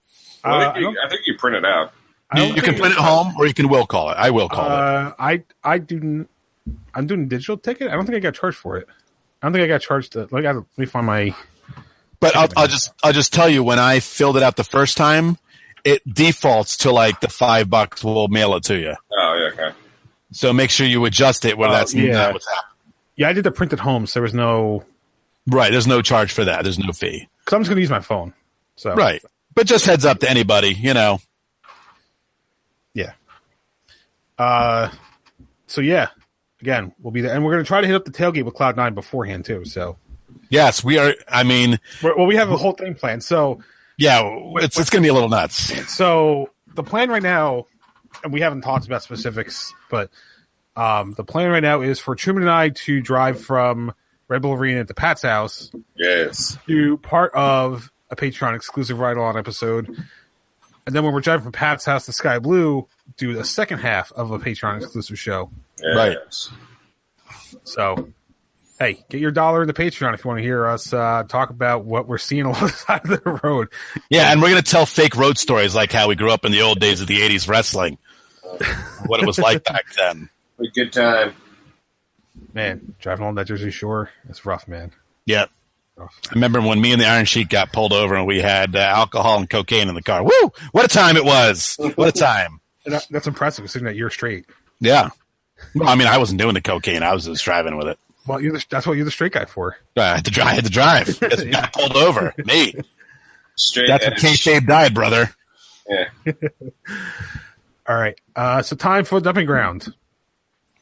[SPEAKER 2] I think you print it out.
[SPEAKER 3] You can print it home or you can will call it. I will call it.
[SPEAKER 1] I'm doing digital ticket. I don't think I got charged for it. I don't think I got charged. Let me find my.
[SPEAKER 3] But I'll just tell you, when I filled it out the first time, it defaults to like the $5. We'll mail it to you.
[SPEAKER 2] Oh yeah, okay.
[SPEAKER 3] So make sure you adjust it where that's not what's happening.
[SPEAKER 1] Yeah, I did the print at home, so there was no.
[SPEAKER 3] Right, there's no charge for that. There's no fee.
[SPEAKER 1] Because I'm just going to use my phone. So
[SPEAKER 3] right, but just heads up to anybody, you know.
[SPEAKER 1] Yeah. So yeah, again, we'll be there, and we're going to try to hit up the tailgate with Cloud9 beforehand too. So.
[SPEAKER 3] Yes, we are. I mean,
[SPEAKER 1] well, we have a whole thing planned. So
[SPEAKER 3] yeah, it's going to be a little nuts.
[SPEAKER 1] So the plan right now, and we haven't talked about specifics, but the plan right now is for Truman and I to drive from Red Bull Arena to Pat's house.
[SPEAKER 2] Yes.
[SPEAKER 1] To part of a Patreon exclusive ride-along episode, and then when we're driving from Pat's house to Sky Blue, do the second half of a Patreon exclusive show.
[SPEAKER 2] Yes.
[SPEAKER 3] Right.
[SPEAKER 1] So. Hey, get your $1 in the Patreon if you want to hear us talk about what we're seeing along the side of the road.
[SPEAKER 3] Yeah, and we're going to tell fake road stories like how we grew up in the old days of the 80s wrestling, what it was like back then.
[SPEAKER 2] A good time.
[SPEAKER 1] Man, driving along that Jersey Shore, it's rough, man.
[SPEAKER 3] Yeah. I remember when me and the Iron Sheik got pulled over and we had alcohol and cocaine in the car. Woo! What a time it was. What a time.
[SPEAKER 1] That's impressive, considering that you're straight.
[SPEAKER 3] Yeah. Well, I mean, I wasn't doing the cocaine. I was just driving with it.
[SPEAKER 1] Well, that's what you're the straight guy for.
[SPEAKER 3] I had to drive. Got pulled over. Me.
[SPEAKER 2] Straight.
[SPEAKER 3] That's what K-Shape died, brother.
[SPEAKER 2] Yeah.
[SPEAKER 1] All right. So time for the dumping ground.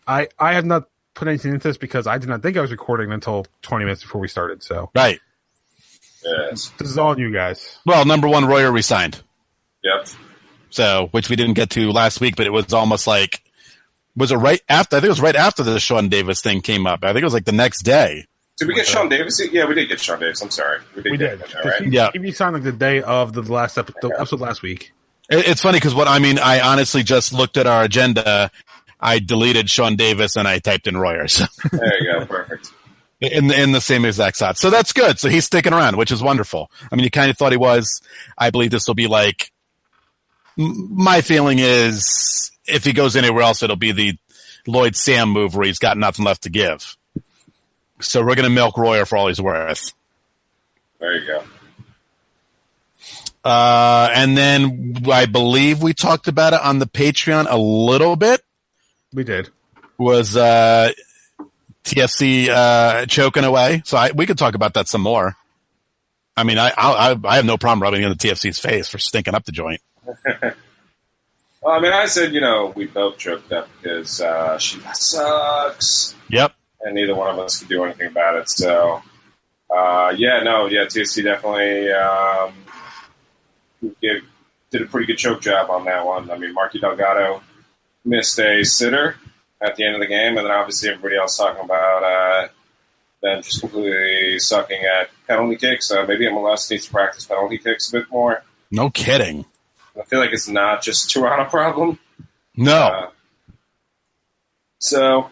[SPEAKER 1] I have not put anything into this because I did not think I was recording until 20 minutes before we started. So
[SPEAKER 3] right.
[SPEAKER 2] Yes.
[SPEAKER 1] This is all you guys.
[SPEAKER 3] Well, number one, Royer resigned.
[SPEAKER 2] Yep.
[SPEAKER 3] So, which we didn't get to last week, but it was almost like. Was it right after? I think it was right after the Sean Davis thing came up. I think it was like the next day.
[SPEAKER 2] Did we get Sean Davis? Yeah, we did get Sean Davis. I'm sorry.
[SPEAKER 1] We did.
[SPEAKER 2] Right?
[SPEAKER 1] Yeah. He signed like the day of the last episode last week.
[SPEAKER 3] It's funny because I honestly just looked at our agenda. I deleted Sean Davis and I typed in Royer. So.
[SPEAKER 2] There you go. Perfect.
[SPEAKER 3] In the same exact spot. So that's good. So he's sticking around, which is wonderful. I mean, you kind of thought he was. I believe this will be like. My feeling is. If he goes anywhere else, it'll be the Lloyd Sam move where he's got nothing left to give. So we're going to milk Royer for all he's worth.
[SPEAKER 2] There you go.
[SPEAKER 3] And then I believe we talked about it on the Patreon a little bit.
[SPEAKER 1] We did.
[SPEAKER 3] Was TFC choking away. So we could talk about that some more. I mean, I have no problem rubbing in the TFC's face for stinking up the joint.
[SPEAKER 2] Well, I mean, I said, we both choked up because she sucks.
[SPEAKER 3] Yep.
[SPEAKER 2] And neither one of us could do anything about it. So, TFC definitely did a pretty good choke job on that one. I mean, Marky Delgado missed a sitter at the end of the game, and then obviously everybody else talking about them just completely sucking at penalty kicks. Maybe MLS needs to practice penalty kicks a bit more.
[SPEAKER 3] No kidding.
[SPEAKER 2] I feel like it's not just a Toronto problem.
[SPEAKER 3] No.
[SPEAKER 2] It's I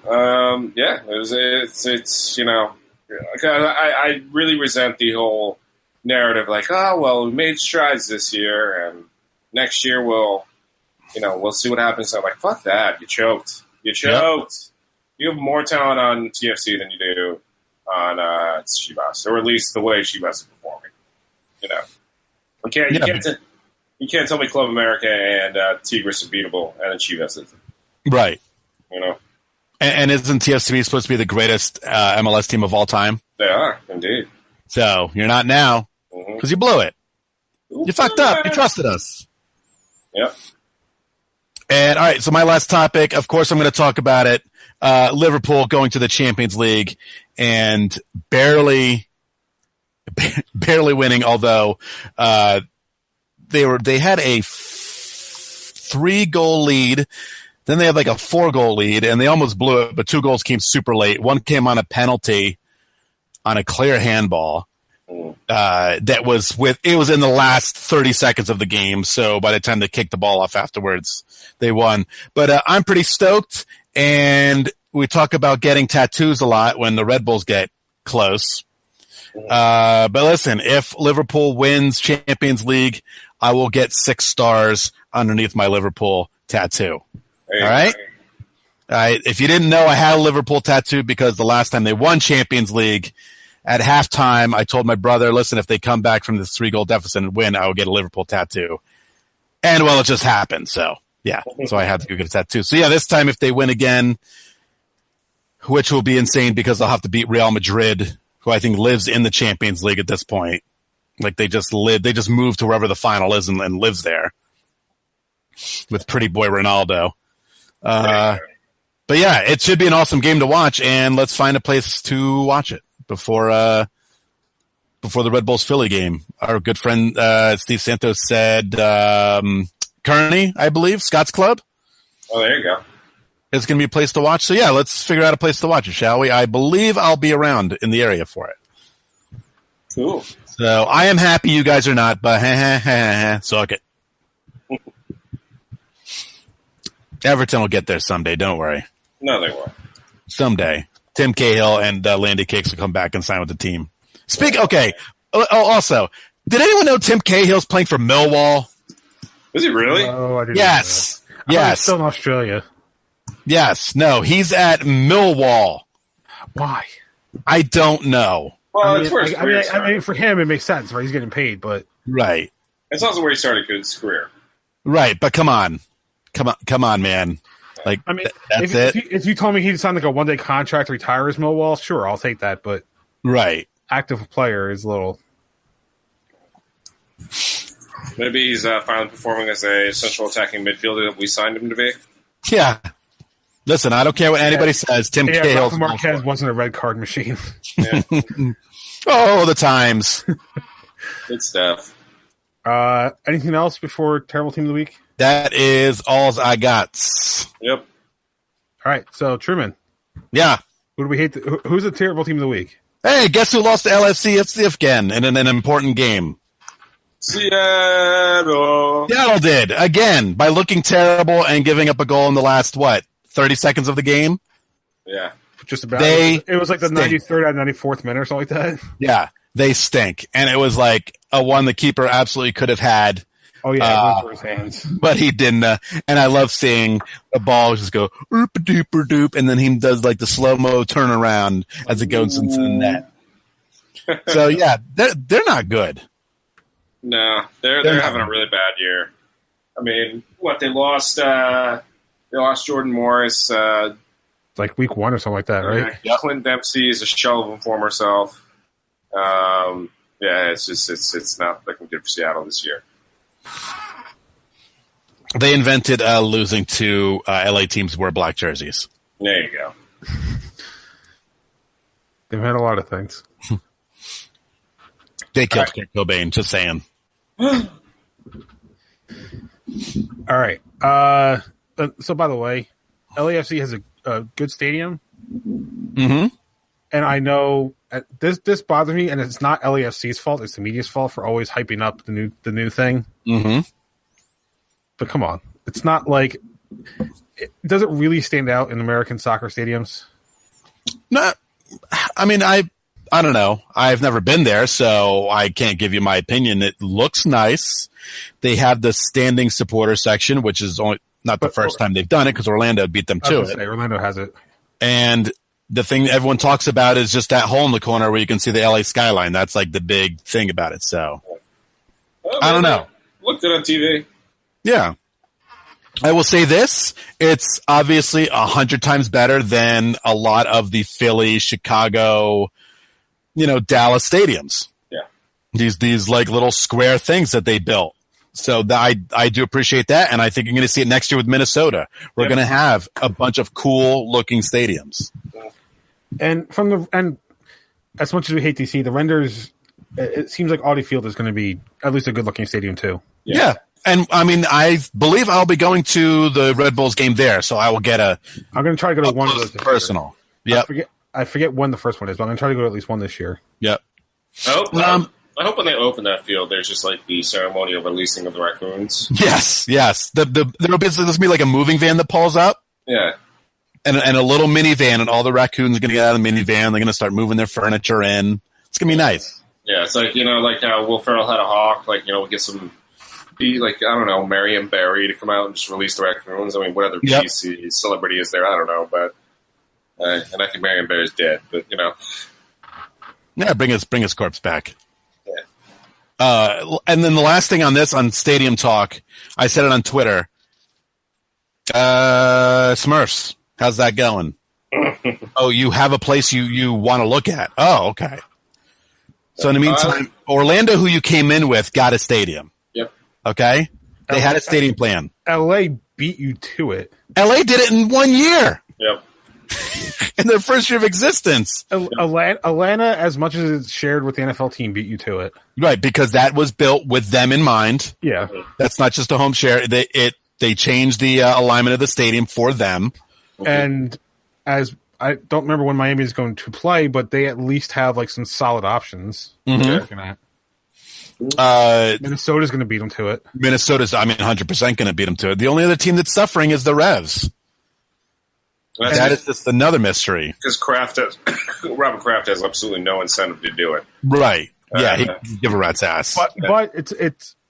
[SPEAKER 2] really resent the whole narrative, like, oh well, we made strides this year, and next year we'll see what happens. I'm like, fuck that, you choked. Yep. You have more talent on TFC than you do on Chivas, or at least the way Chivas is performing. You can't tell me Club America and Tigres are beatable, and then Chivas isn't.
[SPEAKER 3] Right. And isn't TFC supposed to be the greatest MLS team of all time?
[SPEAKER 2] They are, indeed.
[SPEAKER 3] So you're not now because you blew it. You fucked up. You trusted us.
[SPEAKER 2] Yep.
[SPEAKER 3] And all right, so my last topic, of course, I'm going to talk about it. Liverpool going to the Champions League and barely winning, although they had a 3-goal lead. Then they had like a 4-goal lead, and they almost blew it, but 2 goals came super late. One came on a penalty on a clear handball. It was in the last 30 seconds of the game, so by the time they kicked the ball off afterwards, they won. But I'm pretty stoked, and we talk about getting tattoos a lot when the Red Bulls get close. But listen, if Liverpool wins Champions League, I will get 6 stars underneath my Liverpool tattoo. All right? All right. If you didn't know, I had a Liverpool tattoo because the last time they won Champions League, at halftime, I told my brother, listen, if they come back from this 3-goal deficit and win, I will get a Liverpool tattoo. And, well, it just happened. So, yeah. So I had to go get a tattoo. So, yeah, this time if they win again, which will be insane because they'll have to beat Real Madrid, who I think lives in the Champions League at this point. Like, they just moved to wherever the final is and lives there with pretty boy Ronaldo. But, yeah, it should be an awesome game to watch, and let's find a place to watch it before the Red Bulls Philly game. Our good friend Steve Santos said Kearney, I believe, Scott's Club.
[SPEAKER 2] Oh, there you go.
[SPEAKER 3] It's going to be a place to watch. So, yeah, let's figure out a place to watch it, shall we? I believe I'll be around in the area for it.
[SPEAKER 2] Cool.
[SPEAKER 3] So I am happy you guys are not, but suck it. Everton will get there someday, don't worry.
[SPEAKER 2] No, they won't.
[SPEAKER 3] Someday. Tim Cahill and Landy Cakes will come back and sign with the team. Okay. Also, did anyone know Tim Cahill's playing for Millwall?
[SPEAKER 2] Is he really?
[SPEAKER 1] Oh, I didn't
[SPEAKER 3] Yes.
[SPEAKER 1] know that. He's still in Australia.
[SPEAKER 3] Yes. No, he's at Millwall.
[SPEAKER 1] Why?
[SPEAKER 3] I don't know.
[SPEAKER 2] Well,
[SPEAKER 1] I mean, for him, it makes sense, right? He's getting paid, but
[SPEAKER 3] right.
[SPEAKER 2] It's also where he started his career.
[SPEAKER 3] Right, but come on, man. Like,
[SPEAKER 1] I mean,
[SPEAKER 3] that's
[SPEAKER 1] if you told me he'd sign like a 1-day contract, retire as Millwall, sure, I'll take that. But
[SPEAKER 3] right,
[SPEAKER 1] active player is a little.
[SPEAKER 2] Maybe he's finally performing as a central attacking midfielder that we signed him to be.
[SPEAKER 3] Yeah. Listen, I don't care what anybody says. Tim Cahill.
[SPEAKER 1] Marcias wasn't a red card machine.
[SPEAKER 2] Yeah.
[SPEAKER 3] Oh, the times.
[SPEAKER 2] Good stuff.
[SPEAKER 1] Anything else before Terrible Team of the Week?
[SPEAKER 3] That is all I got.
[SPEAKER 2] Yep.
[SPEAKER 1] All right, so Truman.
[SPEAKER 3] Yeah.
[SPEAKER 1] Who do we hate? Who's the Terrible Team of the Week?
[SPEAKER 3] Hey, guess who lost to LAFC FC again in an important game?
[SPEAKER 2] Seattle.
[SPEAKER 3] Seattle did, again, by looking terrible and giving up a goal in the last, 30 seconds of the game?
[SPEAKER 2] Yeah.
[SPEAKER 1] Just about. It was like the 93rd out of 94th minute or something like that.
[SPEAKER 3] Yeah, they stink. And it was like a one the keeper absolutely could have had.
[SPEAKER 1] Oh, yeah, it went for his hands.
[SPEAKER 3] But he didn't. And I love seeing the ball just go, oop-a-doop-a-doop, and then he does like the slow-mo turnaround as it goes into the net. So, yeah, they're not good.
[SPEAKER 2] No, they're having a really bad year. I mean, they lost Jordan Morris.
[SPEAKER 1] Like week 1 or something like that, right?
[SPEAKER 2] Yeah. Clint Dempsey is a shell of a former self. It's not looking good for Seattle this year.
[SPEAKER 3] They invented losing to LA teams who wear black jerseys.
[SPEAKER 2] There you go.
[SPEAKER 1] They've had a lot of things.
[SPEAKER 3] They killed Kurt Cobain, just saying.
[SPEAKER 1] All right. So, by the way, LAFC has a good stadium.
[SPEAKER 3] Mm-hmm.
[SPEAKER 1] And I know this bothers me, and it's not LAFC's fault. It's the media's fault for always hyping up the new thing.
[SPEAKER 3] Mm-hmm.
[SPEAKER 1] but come on. It's not like does it really stand out in American soccer stadiums?
[SPEAKER 3] No, I mean, I don't know. I've never been there, so I can't give you my opinion. It looks nice. They have the standing supporter section, which is only not the first time they've done it because Orlando beat them to it.
[SPEAKER 1] Orlando has it.
[SPEAKER 3] And the thing everyone talks about is just that hole in the corner where you can see the LA skyline. That's like the big thing about it. So I don't know.
[SPEAKER 2] Looked it on TV.
[SPEAKER 3] Yeah. I will say this. It's obviously 100 times better than a lot of the Philly, Chicago, Dallas stadiums.
[SPEAKER 2] Yeah.
[SPEAKER 3] These like little square things that they built. So I do appreciate that, and I think you're going to see it next year with Minnesota. We're going to have a bunch of cool-looking stadiums.
[SPEAKER 1] And and as much as we hate to see the renders, it seems like Audi Field is going to be at least a good-looking stadium too.
[SPEAKER 3] Yeah. And I mean, I believe I'll be going to the Red Bulls game there, so I will get I'm
[SPEAKER 1] going to try to go to one of those
[SPEAKER 3] personal. Yeah.
[SPEAKER 1] I forget when the first one is, but I'm going to try to go to at least one this year.
[SPEAKER 3] Yep.
[SPEAKER 2] I hope when they open that field, there's just like the ceremony of releasing of the raccoons.
[SPEAKER 3] Yes. There'll be like a moving van that pulls up.
[SPEAKER 2] Yeah.
[SPEAKER 3] And a little minivan, and all the raccoons are going to get out of the minivan. They're going to start moving their furniture in. It's going to be nice.
[SPEAKER 2] Yeah, it's like, like how Will Ferrell had a hawk, like, we'll get Marion Barry to come out and just release the raccoons. I mean, what other PC celebrity is there? I don't know, but and I think Marion Barry's dead, but
[SPEAKER 3] Yeah, bring his corpse back. And then the last thing on Stadium Talk, I said it on Twitter. Smurfs, how's that going? Oh, you have a place you want to look at. Oh, okay. So in the meantime, Orlando, who you came in with, got a stadium.
[SPEAKER 2] Yep.
[SPEAKER 3] Okay? They had a stadium plan.
[SPEAKER 1] LA beat you to it.
[SPEAKER 3] LA did it in 1 year.
[SPEAKER 2] Yep.
[SPEAKER 3] In their first year of existence.
[SPEAKER 1] Atlanta, as much as it's shared with the NFL team, beat you to it.
[SPEAKER 3] Right, because that was built with them in mind.
[SPEAKER 1] Yeah.
[SPEAKER 3] That's not just a home share. They changed the alignment of the stadium for them.
[SPEAKER 1] And as I don't remember when Miami is going to play, but they at least have like some solid options.
[SPEAKER 3] Mm-hmm.
[SPEAKER 1] Minnesota's going to beat them to it.
[SPEAKER 3] Minnesota's, 100% going to beat them to it. The only other team that's suffering is the Revs. That is just another mystery.
[SPEAKER 2] Because Robert Kraft has absolutely no incentive to do it.
[SPEAKER 3] Right. Yeah, he can give a rat's ass.
[SPEAKER 1] But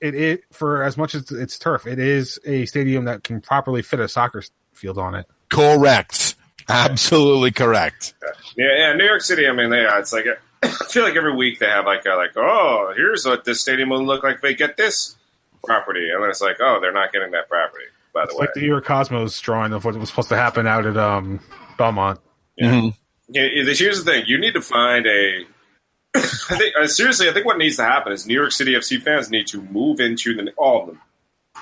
[SPEAKER 1] it for as much as it's turf, it is a stadium that can properly fit a soccer field on it.
[SPEAKER 3] Correct. Absolutely correct.
[SPEAKER 2] Yeah, New York City, it's like I feel like every week they have oh, here's what this stadium will look like if they get this property. And then it's like, oh, they're not getting that property. By the way,
[SPEAKER 1] like the New York Cosmos drawing of what was supposed to happen out at Belmont.
[SPEAKER 2] Yeah. Mm-hmm. Yeah, here's the thing: you need to find a. I think what needs to happen is New York City FC fans need to move into all of them.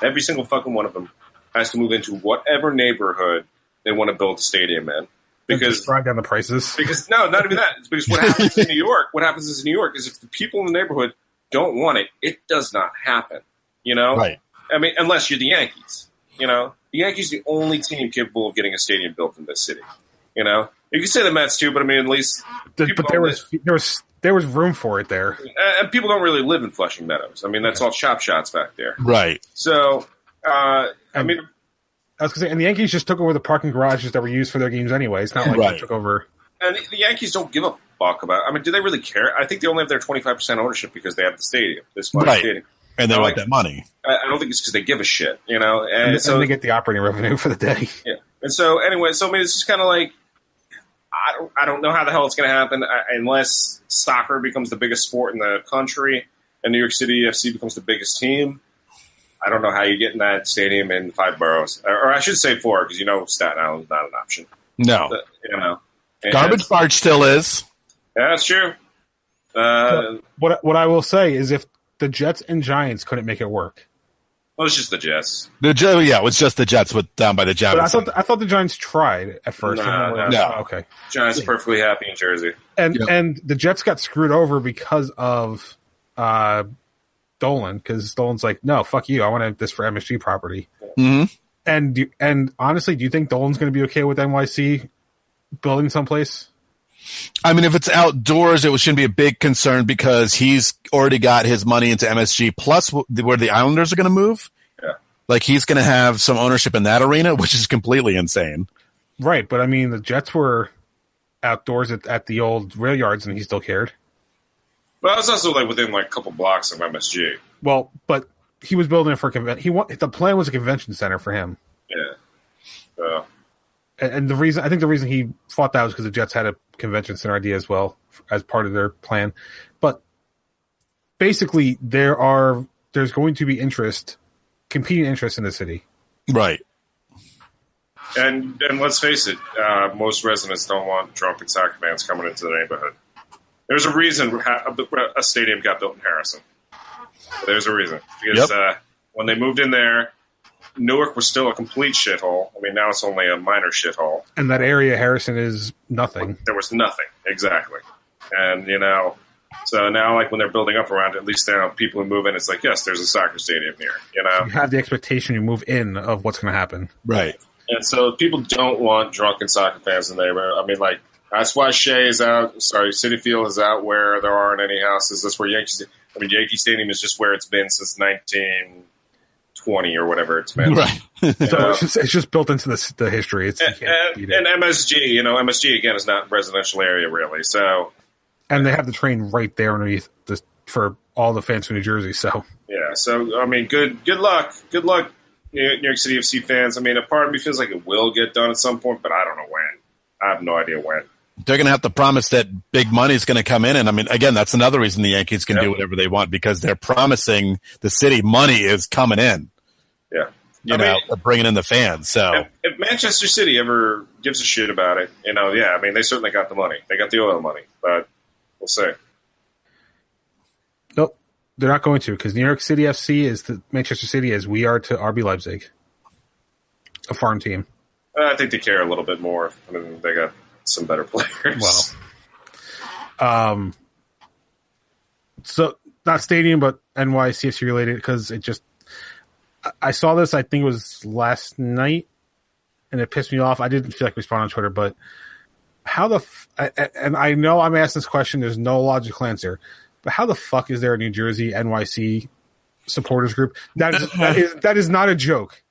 [SPEAKER 2] Every single fucking one of them has to move into whatever neighborhood they want to build a stadium in. Because
[SPEAKER 1] just drive down the prices.
[SPEAKER 2] Because no, not even that. It's because what happens in New York? What happens in New York is if the people in the neighborhood don't want it, it does not happen.
[SPEAKER 3] Right?
[SPEAKER 2] Unless you're the Yankees. The Yankees are the only team capable of getting a stadium built in this city. You can say the Mets too, but at least
[SPEAKER 1] there was room for it there,
[SPEAKER 2] and people don't really live in Flushing Meadows. That's all chop shots back there,
[SPEAKER 3] right?
[SPEAKER 2] So, I was
[SPEAKER 1] going to say, and the Yankees just took over the parking garages that were used for their games anyway. It's not like they took over.
[SPEAKER 2] And the Yankees don't give a fuck about. Do they really care? I think they only have their 25% ownership because they have the stadium, this stadium.
[SPEAKER 3] And they want that money.
[SPEAKER 2] I don't think it's because they give a shit,
[SPEAKER 1] And so they get the operating revenue for the day.
[SPEAKER 2] Yeah. And so anyway, it's just kind of like I don't know how the hell it's going to happen unless soccer becomes the biggest sport in the country and New York City FC becomes the biggest team. I don't know how you get in that stadium in 5 boroughs, or I should say 4, because Staten Island is not an option.
[SPEAKER 3] No.
[SPEAKER 2] But,
[SPEAKER 3] Garbage barge still is.
[SPEAKER 2] Yeah, that's true.
[SPEAKER 1] What I will say is if the Jets and Giants couldn't make it work.
[SPEAKER 2] Well, it's just the Jets.
[SPEAKER 3] It was just the Jets down by the Giants.
[SPEAKER 1] But I thought the Giants tried at first.
[SPEAKER 3] No.
[SPEAKER 1] Okay.
[SPEAKER 2] Giants are perfectly happy in Jersey.
[SPEAKER 1] And the Jets got screwed over because of Dolan, because Dolan's like, no, fuck you. I want this for MSG property.
[SPEAKER 3] Mm-hmm.
[SPEAKER 1] And honestly, do you think Dolan's going to be okay with NYC building someplace?
[SPEAKER 3] If it's outdoors, it shouldn't be a big concern because he's already got his money into MSG. Plus, where the Islanders are going to move, Like, he's going to have some ownership in that arena, which is completely insane.
[SPEAKER 1] Right, but I mean, the Jets were outdoors at the old rail yards, and he still cared.
[SPEAKER 2] But it's also like within like a couple blocks of MSG.
[SPEAKER 1] Well, but he was building it for a convention. The plan was a convention center for him.
[SPEAKER 2] Yeah.
[SPEAKER 1] And the reason he fought that was because the Jets had a convention center idea as well as part of their plan. But basically, there's going to be competing interest in the city.
[SPEAKER 3] Right.
[SPEAKER 2] And let's face it, most residents don't want drunken soccer fans coming into the neighborhood. There's a reason a stadium got built in Harrison. There's a reason. Because when they moved in there, Newark was still a complete shithole. I mean, now it's only a minor shithole.
[SPEAKER 1] And that area, Harrison, is nothing.
[SPEAKER 2] There was nothing, exactly. And, so now, like, when they're building up around it, at least now people who move in, it's like, yes, there's a soccer stadium here,
[SPEAKER 1] You have the expectation you move in of what's going to happen.
[SPEAKER 3] Right.
[SPEAKER 2] And so people don't want drunken soccer fans in there. I mean, like, that's why Citi Field is out where there aren't any houses. That's where Yankee Stadium is just where it's been since 1920 or whatever it's been.
[SPEAKER 3] Right.
[SPEAKER 1] So it's just built into the history. And
[SPEAKER 2] MSG, MSG, again, is not a residential area, really. So,
[SPEAKER 1] and they have the train right there underneath for all the fans from New Jersey. So
[SPEAKER 2] yeah. So, I mean, good luck. Good luck, New York City FC fans. I mean, a part of me feels like it will get done at some point, but I don't know when. I have no idea when.
[SPEAKER 3] They're going to have to promise that big money is going to come in. And I mean, again, that's another reason the Yankees can do whatever they want, because they're promising the city money is coming in.
[SPEAKER 2] Yeah.
[SPEAKER 3] They're bringing in the fans. So
[SPEAKER 2] if Manchester City ever gives a shit about it, I mean, they certainly got the money. They got the oil money, but we'll see.
[SPEAKER 1] Nope. They're not going to, because New York City FC is to Manchester City as we are to RB Leipzig, a farm team.
[SPEAKER 2] I think they care a little bit more. I mean, they got some better players.
[SPEAKER 1] Well, so not stadium, but NYCFC related, because I saw this, I think it was last night, and it pissed me off. I didn't feel like responding on Twitter, but and I know I'm asking this question, there's no logical answer, but how the fuck is there a New Jersey NYC supporters group? That is not a joke.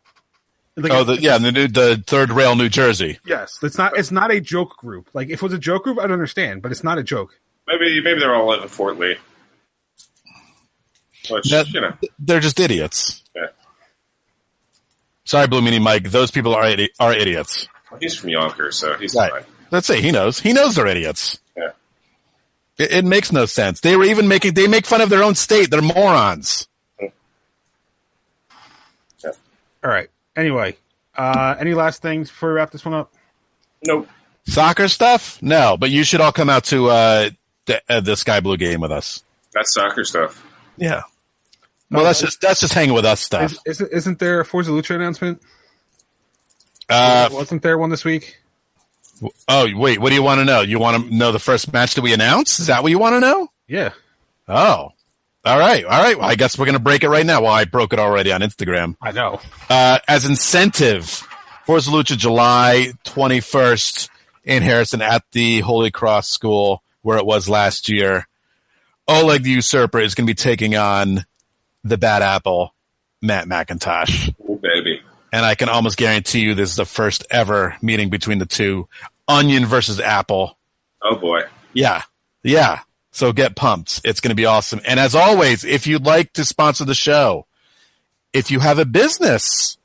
[SPEAKER 1] Like,
[SPEAKER 3] the third rail New Jersey.
[SPEAKER 1] Yes, it's not a joke group. Like, if it was a joke group, I'd understand, but it's not a joke.
[SPEAKER 2] Maybe they're all live in Fort Lee. Which,
[SPEAKER 3] they're just idiots.
[SPEAKER 2] Yeah.
[SPEAKER 3] Sorry, Blue Meanie Mike. Those people are idiots.
[SPEAKER 2] Well, he's from Yonkers, so he's
[SPEAKER 3] right.
[SPEAKER 2] Fine.
[SPEAKER 3] Let's say he knows. He knows they're idiots.
[SPEAKER 2] Yeah.
[SPEAKER 3] It makes no sense. They make fun of their own state. They're morons.
[SPEAKER 2] Yeah.
[SPEAKER 1] All right. Anyway, any last things before we wrap this one up?
[SPEAKER 2] Nope.
[SPEAKER 3] Soccer stuff? No, but you should all come out to the Sky Blue game with us.
[SPEAKER 2] That's soccer stuff.
[SPEAKER 3] Yeah. Well, that's just hanging with us stuff.
[SPEAKER 1] Isn't there a Forza Lucha announcement? Wasn't there one this week?
[SPEAKER 3] Oh, wait. What do you want to know? You want to know the first match that we announced? Is that what you want to know?
[SPEAKER 1] Yeah.
[SPEAKER 3] Oh. All right. Well, I guess we're going to break it right now. Well, I broke it already on Instagram.
[SPEAKER 1] I know.
[SPEAKER 3] As incentive, Forza Lucha July 21st in Harrison at the Holy Cross School, where it was last year. Oleg the Usurper is going to be taking on the Bad Apple, Matt McIntosh.
[SPEAKER 2] Oh, baby.
[SPEAKER 3] And I can almost guarantee you this is the first ever meeting between the two. Onion versus Apple.
[SPEAKER 2] Oh, boy.
[SPEAKER 3] Yeah. So get pumped. It's going to be awesome. And as always, if you'd like to sponsor the show, if you have a business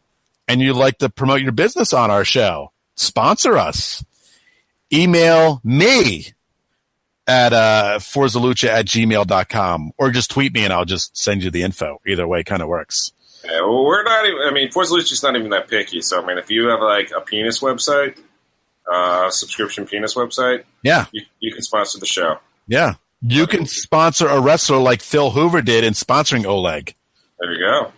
[SPEAKER 3] and you'd like to promote your business on our show, sponsor us. Email me at forzalucha@gmail.com, or just tweet me and I'll just send you the info. Either way kind of works.
[SPEAKER 2] Yeah, well, we're not even, Forza Lucha's not even that picky. So, if you have like a penis website, subscription penis website,
[SPEAKER 3] yeah,
[SPEAKER 2] you can sponsor the show.
[SPEAKER 3] Yeah. You can sponsor a wrestler like Phil Hoover did in sponsoring Oleg.
[SPEAKER 2] There you go.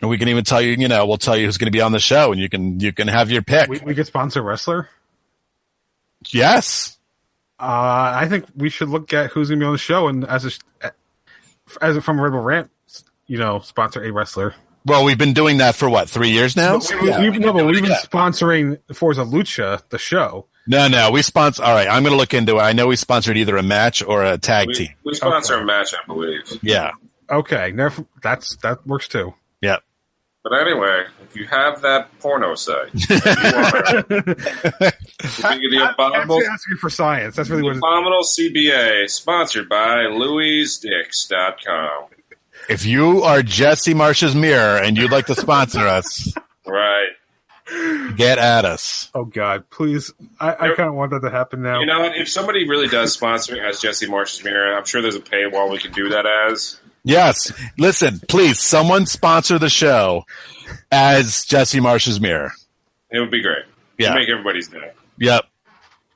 [SPEAKER 3] And we can even tell you, we'll tell you who's going to be on the show, and you can have your pick.
[SPEAKER 1] We could sponsor a wrestler?
[SPEAKER 3] Yes.
[SPEAKER 1] I think we should look at who's going to be on the show, and as from Red Bull Rant, sponsor a wrestler.
[SPEAKER 3] Well, we've been doing that for 3 years now?
[SPEAKER 1] We've been sponsoring Forza Lucha, the show.
[SPEAKER 3] No, we sponsor. All right, I'm going to look into it. I know we sponsored either a match or a tag team.
[SPEAKER 2] We sponsor a match, I believe.
[SPEAKER 3] Yeah.
[SPEAKER 1] Okay, that works too.
[SPEAKER 3] Yeah.
[SPEAKER 2] But anyway, if you have that porno site, the abominable
[SPEAKER 1] asking for science. That's really what
[SPEAKER 2] Abominable CBA, sponsored by LouisDix.com.
[SPEAKER 3] If you are Jesse Marsh's mirror and you'd like to sponsor us,
[SPEAKER 2] right,
[SPEAKER 3] get at us.
[SPEAKER 1] Oh God, please! I kind of want that to happen now.
[SPEAKER 2] You know what? If somebody really does sponsor as Jesse Marsh's mirror, I'm sure there's a paywall we can do that as.
[SPEAKER 3] Yes. Listen, please, someone sponsor the show as Jesse Marsh's mirror.
[SPEAKER 2] It would be great.
[SPEAKER 3] Yeah.
[SPEAKER 2] Make everybody's day.
[SPEAKER 3] Yep.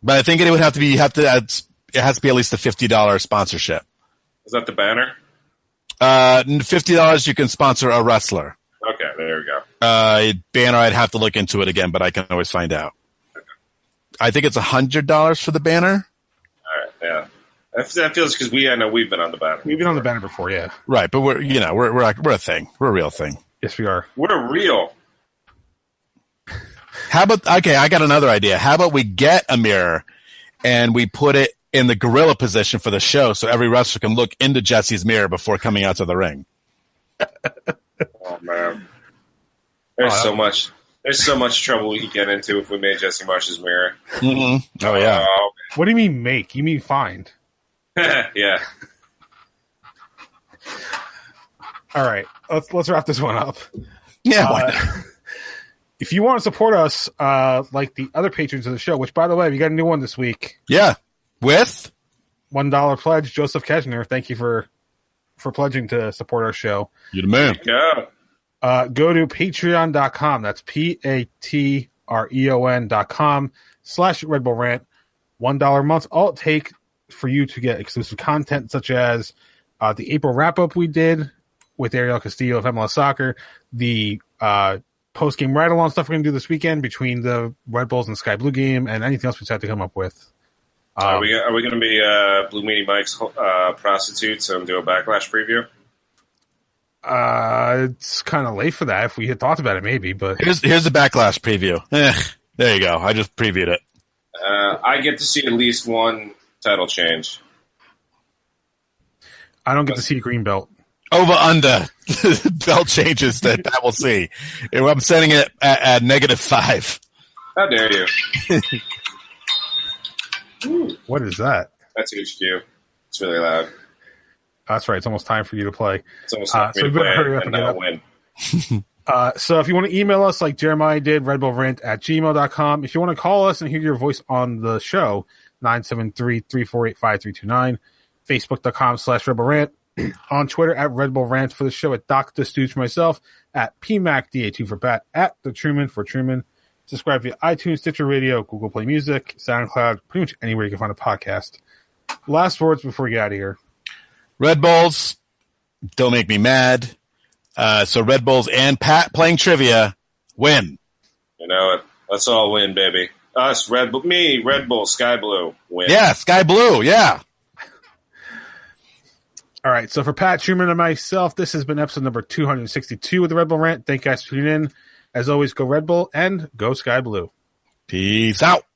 [SPEAKER 3] But I think it would have to be. It has to be at least a $50 sponsorship.
[SPEAKER 2] Is that the banner?
[SPEAKER 3] $50 you can sponsor a wrestler.
[SPEAKER 2] Okay, there we go.
[SPEAKER 3] Banner, I'd have to look into it again, but I can always find out. Okay. I think it's $100 for the banner.
[SPEAKER 2] All right, yeah. That feels because we've been on the banner.
[SPEAKER 1] We've been on the banner before, yeah.
[SPEAKER 3] Right, but we're a thing. We're a real thing.
[SPEAKER 1] Yes, we are.
[SPEAKER 2] We're real.
[SPEAKER 3] How about I got another idea. How about we get a mirror and we put it in the gorilla position for the show so every wrestler can look into Jesse's mirror before coming out to the ring.
[SPEAKER 2] Oh man. There's so much trouble we could get into if we made Jesse Marsh's mirror.
[SPEAKER 3] Mm-hmm. Oh yeah.
[SPEAKER 1] What do you mean make? You mean find?
[SPEAKER 2] Yeah.
[SPEAKER 1] All right, let's wrap this one up.
[SPEAKER 3] Yeah. Why not?
[SPEAKER 1] If you want to support us, like the other patrons of the show, which by the way, we got a new one this week.
[SPEAKER 3] Yeah, with
[SPEAKER 1] $1 pledge, Joseph Keshner. Thank you for pledging to support our show.
[SPEAKER 3] You the man.
[SPEAKER 2] Yeah.
[SPEAKER 1] Go to patreon.com. That's patreon.com/Red Bull Rant. $1 a month. All it takes for you to get exclusive content such as the April wrap-up we did with Ariel Castillo of MLS Soccer, the post-game ride-along stuff we're going to do this weekend between the Red Bulls and Sky Blue game and anything else we decide to come up with.
[SPEAKER 2] Are we going to be Blue Meanie Mike's prostitutes and do a Backlash preview?
[SPEAKER 1] It's kind of late for that. If we had thought about it, maybe. But
[SPEAKER 3] here's the Backlash preview. There you go. I just previewed it.
[SPEAKER 2] I get to see at least one title change.
[SPEAKER 1] I don't get to see a green belt.
[SPEAKER 3] Over under belt changes that we'll see. I'm setting it at -5.
[SPEAKER 2] How dare you?
[SPEAKER 1] What is that?
[SPEAKER 2] That's HQ. It's really loud.
[SPEAKER 1] That's right. It's almost time for you to play.
[SPEAKER 2] It's almost time for me to play
[SPEAKER 1] hurry up
[SPEAKER 2] and
[SPEAKER 1] not
[SPEAKER 2] win.
[SPEAKER 1] So if you want to email us like Jeremiah did, redbullrant@gmail.com. If you want to call us and hear your voice on the show, 973-348-5329. Facebook.com/RedBullRant. On Twitter @RedBullRant for the show, at Dr. Stooge for myself, at PMACDA2 for Pat, at The Truman for Truman. Subscribe via iTunes, Stitcher Radio, Google Play Music, SoundCloud, pretty much anywhere you can find a podcast. Last words before we get out of here.
[SPEAKER 3] Red Bulls, don't make me mad. So Red Bulls and Pat playing trivia, win.
[SPEAKER 2] You know it. Let's all win, baby. Us, Red Bull, me, Red Bull, Sky Blue, win.
[SPEAKER 3] Yeah, Sky Blue, yeah.
[SPEAKER 1] All right, so for Pat Truman and myself, this has been episode number 262 of the Red Bull Rant. Thank you guys for tuning in. As always, go Red Bull and go Sky Blue.
[SPEAKER 3] Peace out.